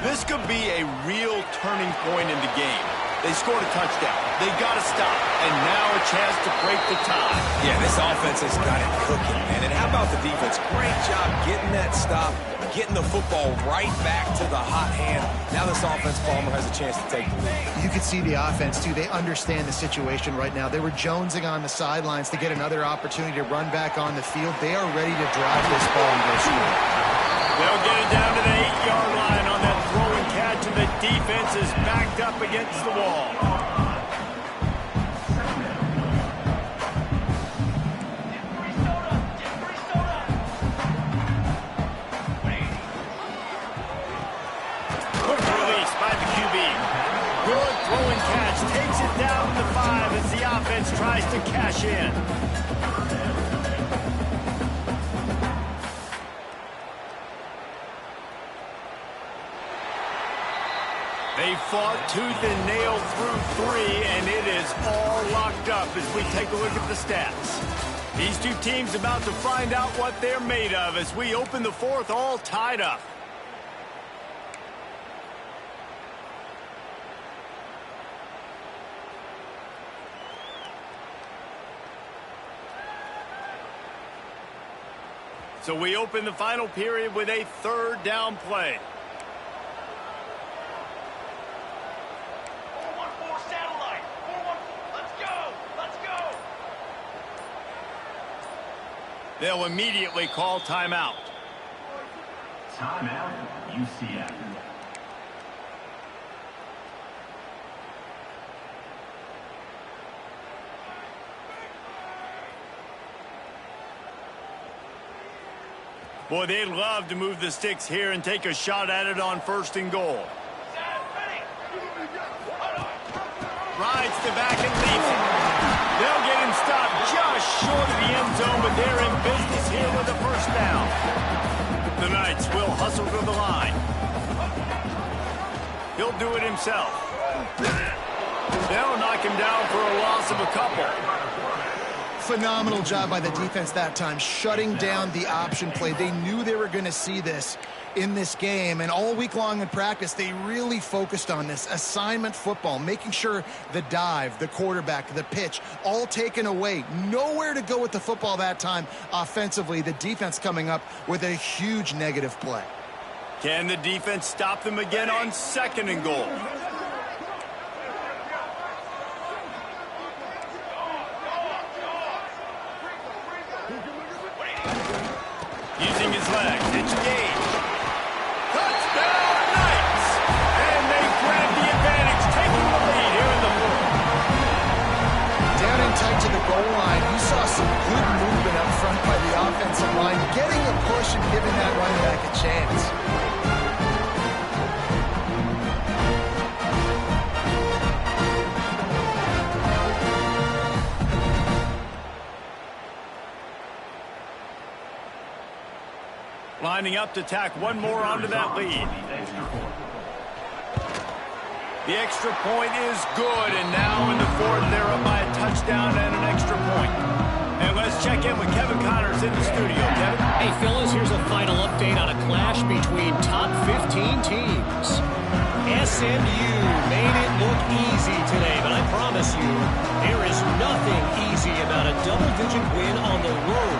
This could be a real turning point in the game. They scored a touchdown. They got to stop. And now a chance to break the tie. Yeah, this offense has got it cooking, man. And how about the defense? Great job getting that stop, getting the football right back to the hot hand. Now this offense, Palmer, has a chance to take the lead. You can see the offense, too. They understand the situation right now. They were jonesing on the sidelines to get another opportunity to run back on the field. They are ready to drive this ball and go score. They'll get it down to the 8-yard line on that throw and catch, and the defense is backed up against the wall. Quick release by the QB. Good throw and catch. Takes it down to the 5 as the offense tries to cash in. They fought tooth and nail through 3, and it is all locked up as we take a look at the stats. These 2 teams about to find out what they're made of as we open the 4th all tied up. So we open the final period with a 3rd down play. They'll immediately call timeout. Timeout, UCF. Boy, they'd love to move the sticks here and take a shot at it on 1st and goal. Rides to back and leaves it. They'll get him stopped just short of the end zone, but they're in business here with a 1st down. The Knights will hustle to the line. He'll do it himself. They'll knock him down for a loss of a couple. Phenomenal job by the defense that time, shutting down the option play. They knew they were going to see this in this game, and all week long in practice, they really focused on this assignment football, making sure the dive, the quarterback, the pitch, all taken away. Nowhere to go with the football that time offensively. The defense coming up with a huge negative play. Can the defense stop them again on 2nd and goal? Using his legs, it's Gage. Touchdown, Knights! And they grab the advantage, taking the lead here in the 4th. Down and tight to the goal line, you saw some good movement up front by the offensive line, getting a push and giving that running back a chance. Lining up to tack one more onto that lead. The extra point is good, and now in the 4th, they're up by a touchdown and an extra point. And let's check in with Kevin Connors in the studio. Kevin? Hey, fellas, here's a final update on a clash between top 15 teams. SMU made it look easy today, but I promise you, there is nothing easy about a double-digit win on the road.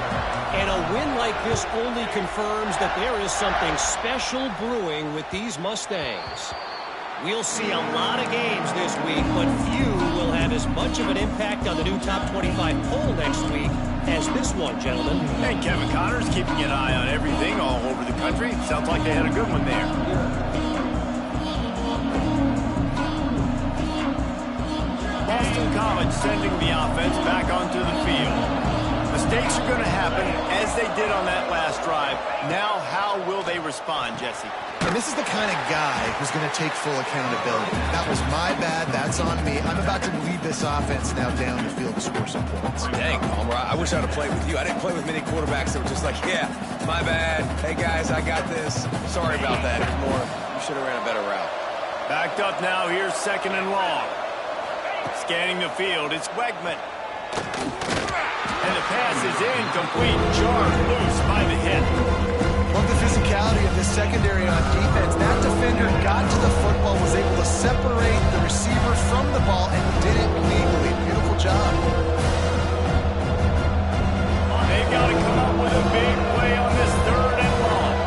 And a win like this only confirms that there is something special brewing with these Mustangs. We'll see a lot of games this week, but few will have as much of an impact on the new top 25 poll next week as this one, gentlemen. And Kevin Connor's keeping an eye on everything all over the country. Sounds like they had a good one there. Boston College sending the offense back onto the field. Mistakes are going to happen as they did on that last drive. Now, how will they respond, Jesse? And this is the kind of guy who's going to take full accountability. That was my bad. That's on me. I'm about to lead this offense now down the field to score some points. Dang, Palmer, I wish I'd have played with you. I didn't play with many quarterbacks that were just like, yeah, my bad. Hey, guys, I got this. Sorry about that. It was more, you should have ran a better route. Backed up now. Here's 2nd and long. Scanning the field. It's Wegman. And the pass is incomplete. Jarred loose by the hit. Love the physicality of this secondary on defense. That defender got to the football, was able to separate the receiver from the ball, and did it legally. Beautiful job. They've got to come up with a big play on this 3rd and long.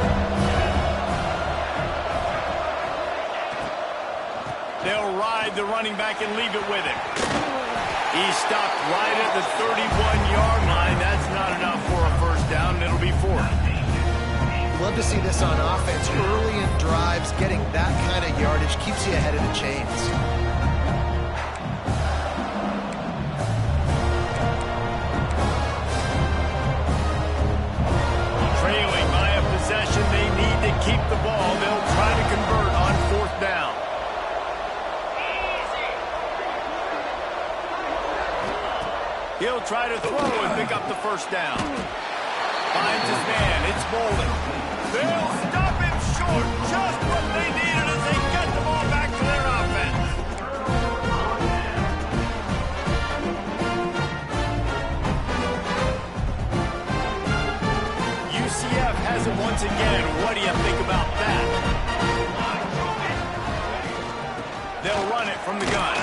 They'll ride the running back and leave it with him. He stopped right at the 31-yard line. That's not enough for a first down. It'll be 4th. Love to see this on offense. Early in drives, getting that kind of yardage keeps you ahead of the chains. Trailing by a possession, they need to keep the ball. They'll try to convert on 4th down. He'll try to throw and pick up the first down. Finds his man. It's Bolden. They'll stop him short. Just what they needed as they get the ball back to their offense. UCF has it once again. What do you think about that? They'll run it from the gun.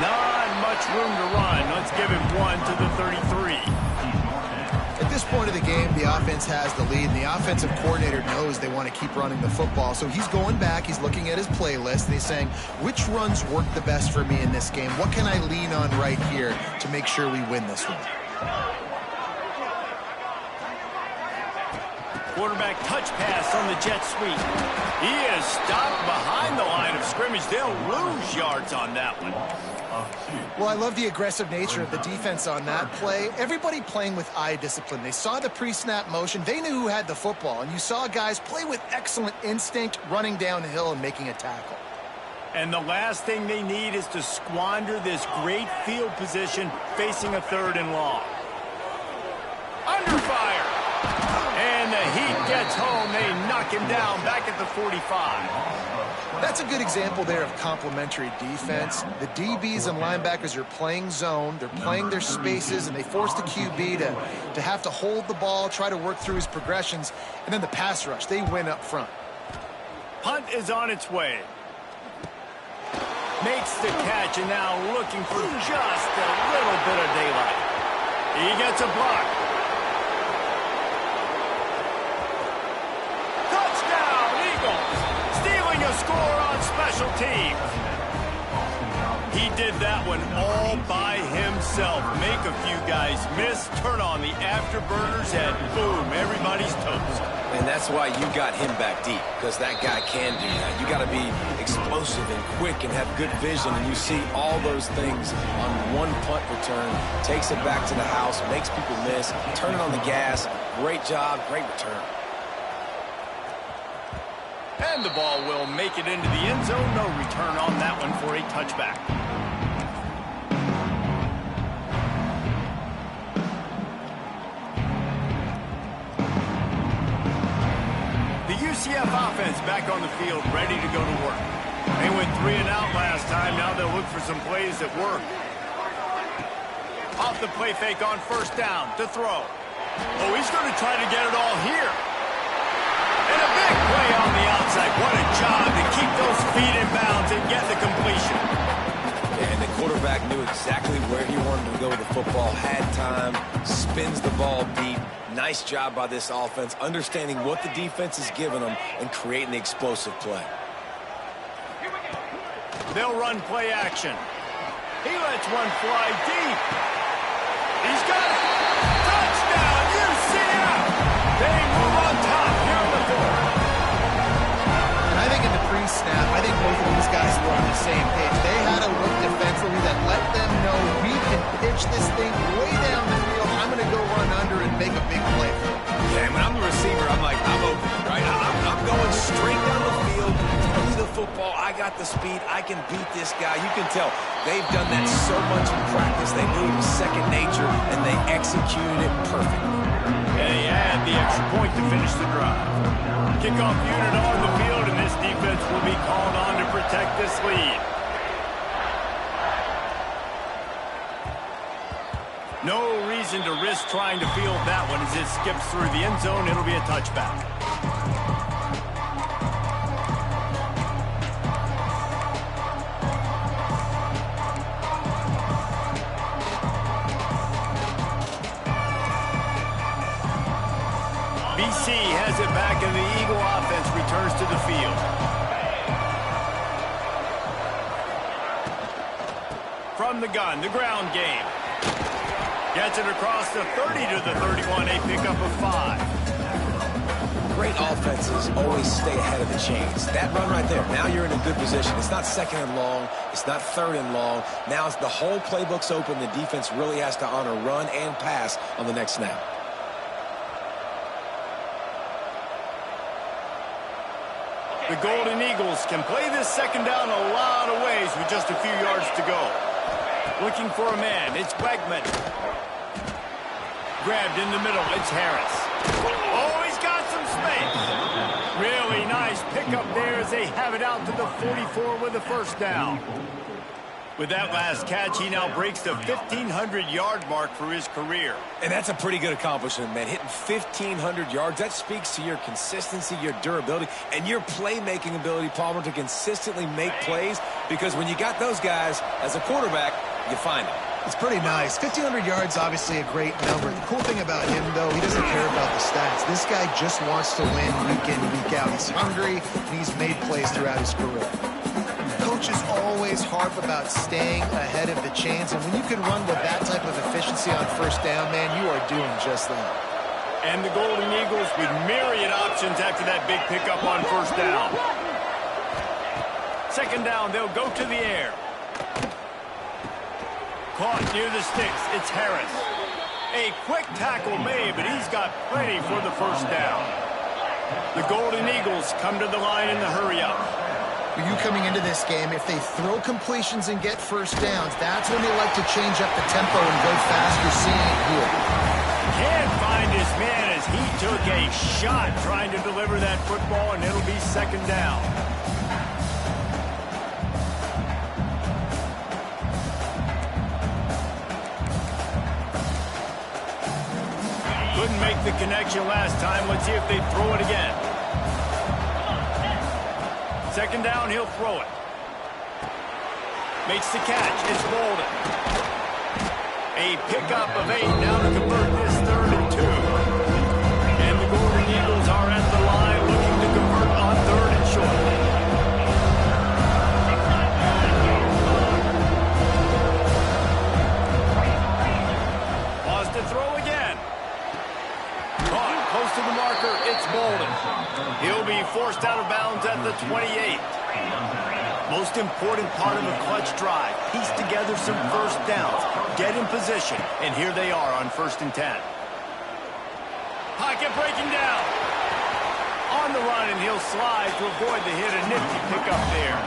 Not much room to run. Let's give him 1 to the 33. At this point of the game, the offense has the lead, and the offensive coordinator knows they want to keep running the football. So he's going back, he's looking at his playlist, and he's saying, which runs work the best for me in this game? What can I lean on right here to make sure we win this one? Quarterback touch pass on the jet sweep. He is stopped behind the line of scrimmage. They'll lose yards on that one. Well, I love the aggressive nature of the defense on that play. Everybody playing with eye discipline. They saw the pre-snap motion. They knew who had the football. And you saw guys play with excellent instinct, running downhill and making a tackle. And the last thing they need is to squander this great field position facing a 3rd and long. Under fire. And the heat gets home. They knock him down back at the 45. That's a good example there of complementary defense. The DBs and linebackers are playing zone. They're playing their spaces, and they force the QB to have to hold the ball, try to work through his progressions. And then the pass rush, they win up front. Punt is on its way. Makes the catch, and now looking for just a little bit of daylight. He gets a block. Touchdown, Eagles! Stealing a score on special teams. He did that one all by himself. Make a few guys miss, turn on the afterburners, and boom, everybody's toast. And that's why you got him back deep, because that guy can do that. You got to be explosive and quick and have good vision, and you see all those things on one punt return. Takes it back to the house, makes people miss, turning on the gas. Great job, great return. And the ball will make it into the end zone. No return on that one for a touchback. The UCF offense back on the field, ready to go to work. They went 3 and out last time. Now they'll look for some plays that work. Off the play fake on 1st down to throw. Oh, he's going to try to get it all here. And a big play on the outside. What a job to keep those feet in bounds. football, had time, spins the ball deep. Nice job by this offense, understanding what the defense is giving them and creating the explosive play. They'll run play action. He lets one fly deep. He's got it. Touchdown, UCF! They move on top here on the fourth. And I think in the pre-snap, I think both of these guys were on the same page. They had a look defensively that let them know we can pitch this thing way down the field. I'm going to go run under and make a big play for them. Yeah, and when I'm the receiver, I'm like, I'm open, right? I'm going straight down the field, throw me the football. I got the speed. I can beat this guy. You can tell they've done that so much in practice. They knew it was second nature, and they executed it perfectly. And he had the extra point to finish the drive. Kickoff unit on the field, and this defense will be called on to protect this lead. No reason to risk trying to field that one as it skips through the end zone. It'll be a touchback. BC has it back, and the Eagle offense returns to the field. From the gun, the ground game. Gets it across the 30 to the 31, a pickup of 5. Great offenses always stay ahead of the chains. That run right there, now you're in a good position. It's not second and long. It's not third and long. Now it's the whole playbook's open. The defense really has to honor run and pass on the next snap. The Golden Eagles can play this second down a lot of ways with just a few yards to go. Looking for a man, it's Wegman. Grabbed in the middle, it's Harris. Oh, he's got some space. Really nice pickup there as they have it out to the 44 with a first down. With that last catch, he now breaks the 1,500-yard mark for his career. And that's a pretty good accomplishment, man. Hitting 1,500 yards, that speaks to your consistency, your durability, and your playmaking ability, Palmer, to consistently make plays. Because when you got those guys as a quarterback, you find them. It's pretty nice. 1,500 yards, obviously a great number. The cool thing about him, though, he doesn't care about the stats. This guy just wants to win week in, week out. He's hungry, and he's made plays throughout his career. Coaches always harp about staying ahead of the chains, and when you can run with that type of efficiency on first down, man, you are doing just that. And the Golden Eagles with myriad options after that big pickup on first down. Second down, they'll go to the air. Caught near the sticks, it's Harris. A quick tackle made, but he's got plenty for the first down. The Golden Eagles come to the line in the hurry-up. You coming into this game, if they throw completions and get first downs, that's when they like to change up the tempo and go fast. You're seeing it here. Can't find his man as he took a shot trying to deliver that football, and it'll be second down. Couldn't make the connection last time. Let's see if they throw it again. Second down, he'll throw it. Makes the catch. It's Bolden. A pickup of 8 now to convert this 3rd and 2. And the Golden Eagles are at the line looking to convert on 3rd and short. Pause to throw again. Caught close to the marker. It's Bolden. He'll be forced out of bounds at the 28. Most important part of a clutch drive. Piece together some first downs. Get in position. And here they are on 1st and 10. Pocket breaking down. On the run, and he'll slide to avoid the hit. A nifty pickup there.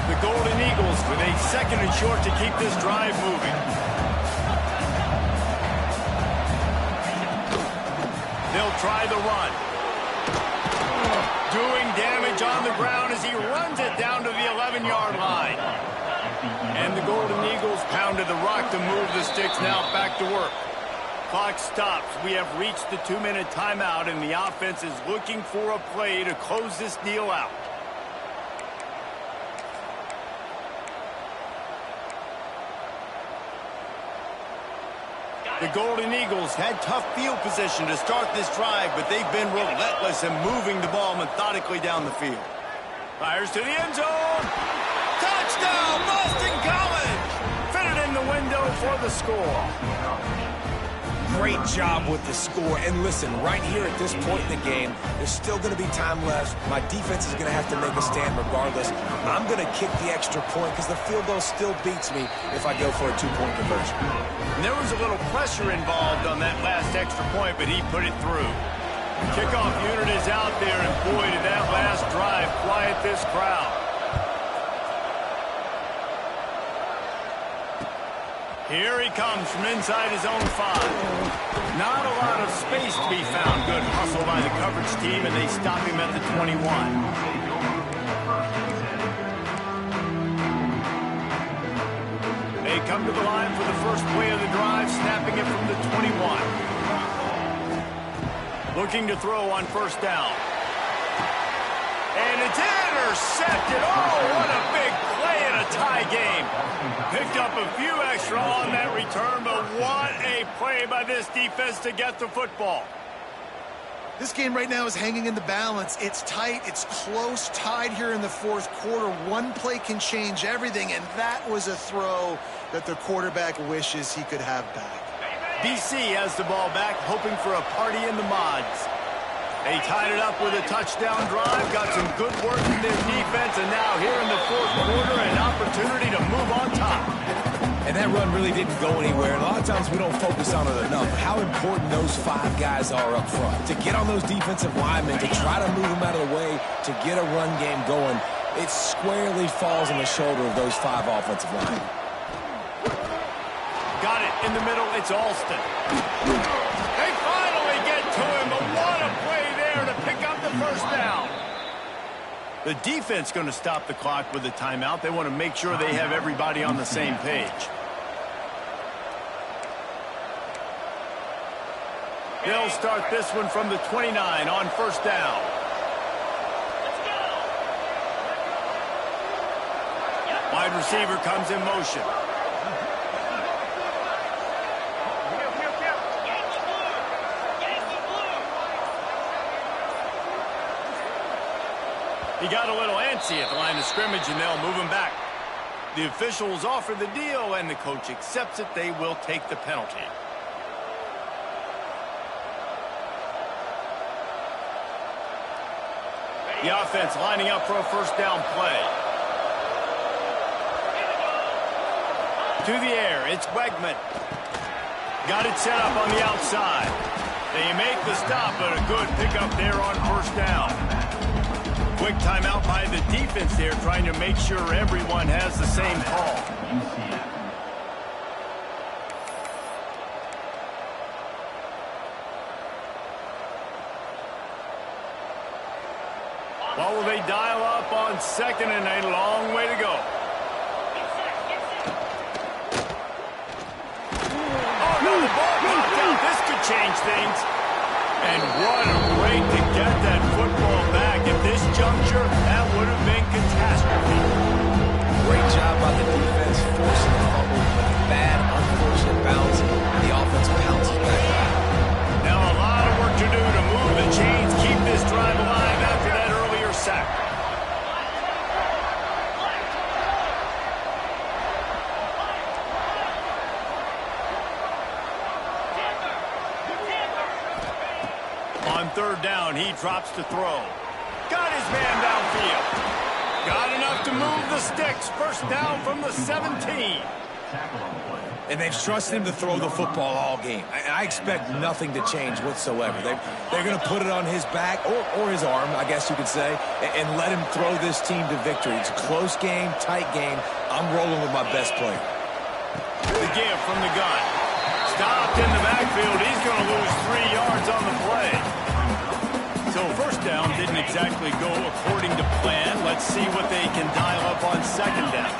The Golden Eagles with a 2nd and short to keep this drive moving. They'll try the run. Doing damage on the ground as he runs it down to the 11-yard line. And the Golden Eagles pounded the rock to move the sticks. Now back to work. Clock stops. We have reached the 2-minute timeout, and the offense is looking for a play to close this deal out. The Golden Eagles had tough field position to start this drive, but they've been relentless in moving the ball methodically down the field. Fires to the end zone. Touchdown, Boston College! Fitted in the window for the score. Great job with the score. And listen, right here at this point in the game, there's still going to be time left. My defense is going to have to make a stand regardless. I'm going to kick the extra point because the field goal still beats me if I go for a two-point conversion. And there was a little pressure involved on that last extra point, but he put it through. Kickoff unit is out there, and boy, did that last drive quiet this crowd. Here he comes from inside his own 5. Not a lot of space to be found. Good hustle by the coverage team, and they stop him at the 21. They come to the line for the first play of the drive, snapping it from the 21. Looking to throw on first down. And it's intercepted. Oh, what a big play in a tie game. Picked up a few extra on that return, but what a play by this defense to get the football. This game right now is hanging in the balance. It's tight. It's close, tied here in the fourth quarter. One play can change everything, and that was a throw that the quarterback wishes he could have back. BC has the ball back, hoping for a party in the mods. They tied it up with a touchdown drive, got some good work in their defense, and now here in the fourth quarter, an opportunity to move on top. And that run really didn't go anywhere. And a lot of times we don't focus on it enough. How important those 5 guys are up front. To get on those defensive linemen, to try to move them out of the way, to get a run game going, it squarely falls on the shoulder of those 5 offensive linemen. Got it in the middle. It's Alston. They finally get to him, but what a play there to pick up the first down. The defense going to stop the clock with a timeout. They want to make sure they have everybody on the same page. They'll start this one from the 29 on first down. Wide receiver comes in motion. He got a little antsy at the line of scrimmage, and they'll move him back. The officials offer the deal, and the coach accepts it. They will take the penalty. The offense lining up for a first down play. To the air, it's Wegman. Got it set up on the outside. They make the stop, but a good pickup there on first down. Quick timeout by the defense there, trying to make sure everyone has the same call. Well, will they dial up on second and a long way to go? Oh, no, the ball popped out. This could change things. And what a break to get that football back. At this juncture, that would have been catastrophe. Great job by the defense, forcing the fumble, but bad, unfortunate bounce. The offense bounces back. Now a lot of work to do to move the chains, keep this drive alive after that earlier sack. On third down, he drops to throw. Got his man downfield. Got enough to move the sticks. First down from the 17. And they've trusted him to throw the football all game. I expect nothing to change whatsoever. They're going to put it on his back, or his arm, I guess you could say, and let him throw this team to victory. It's a close game, tight game. I'm rolling with my best player. The give from the gun. Stopped in the backfield. He's going to lose 3 yards on the play. So first down didn't exactly go according to plan. Let's see what they can dial up on second down.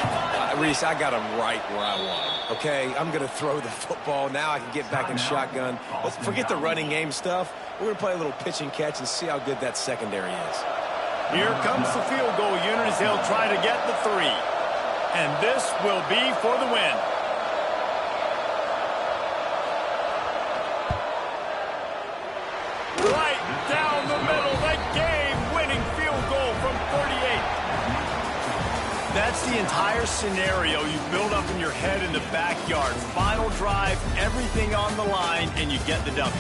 Reese, I got him right where I want him. Okay, I'm going to throw the football. Now I can get back in shotgun. Let's forget the running game stuff. We're going to play a little pitch and catch and see how good that secondary is. Here comes the field goal unit as they'll try to get the 3. And this will be for the win. That's the entire scenario you build up in your head in the backyard. Final drive, everything on the line, and you get the W.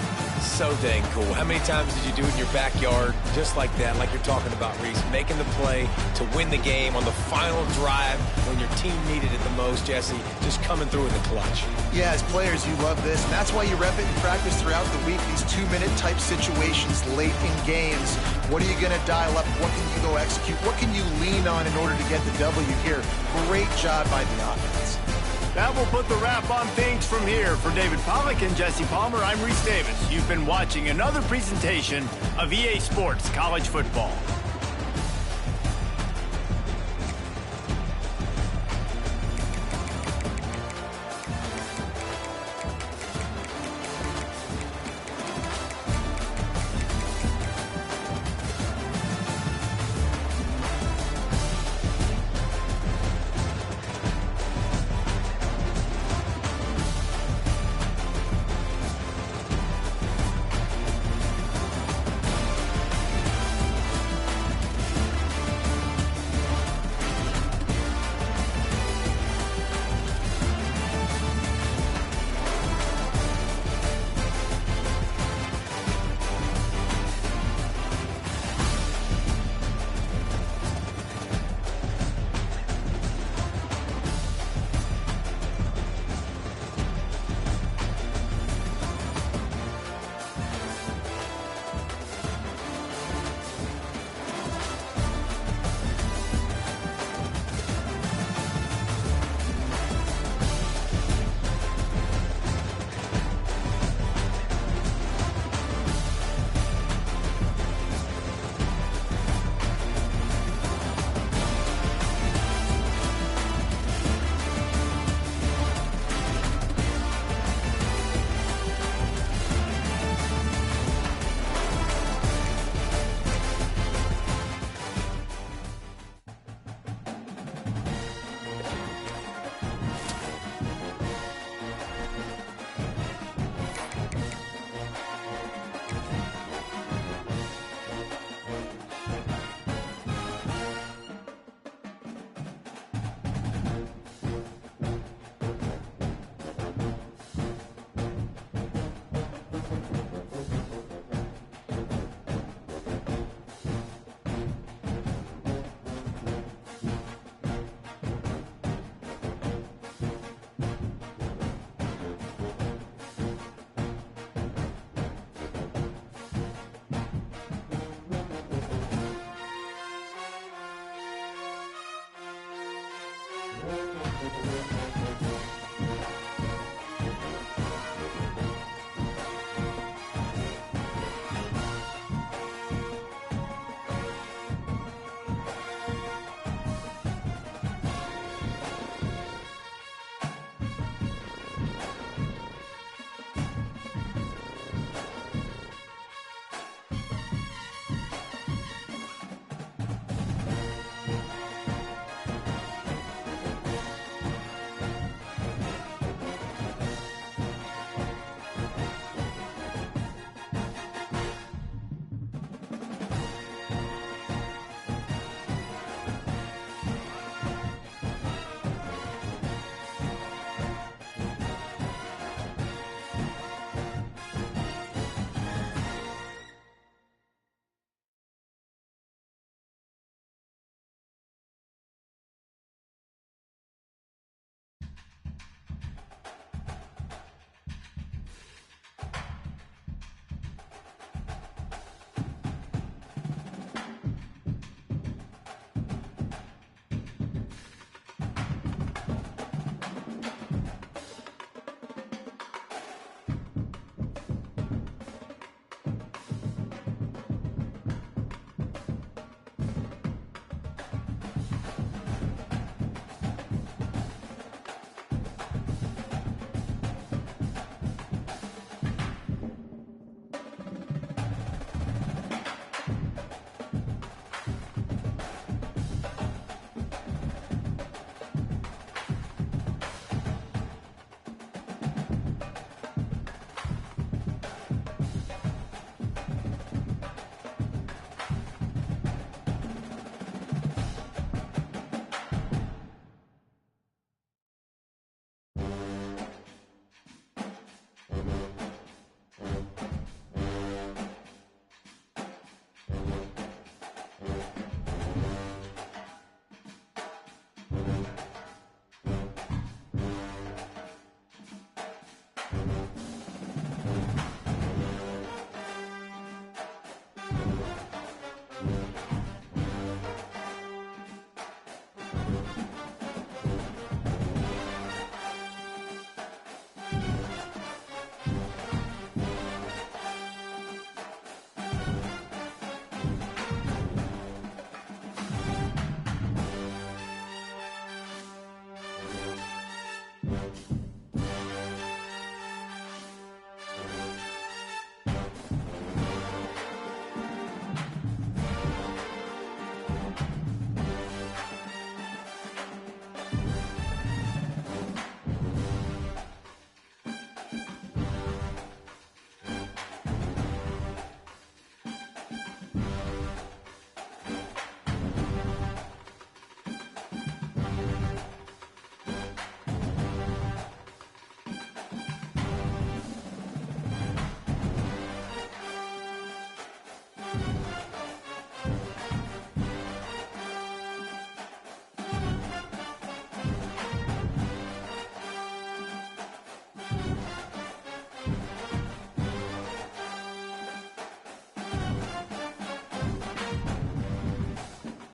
So dang cool. How many times did you do it in your backyard just like that, like you're talking about, Reese, making the play to win the game on the final drive when your team needed it the most, Jesse, just coming through in the clutch. Yeah, as players, you love this, and that's why you rep it in practice throughout the week, these 2-minute type situations late in games. What are you going to dial up? What can you go execute? What can you lean on in order to get the W here? Great job by the offense. That will put the wrap on things from here. For David Pollack and Jesse Palmer, I'm Reese Davis. You've been watching another presentation of EA Sports College Football.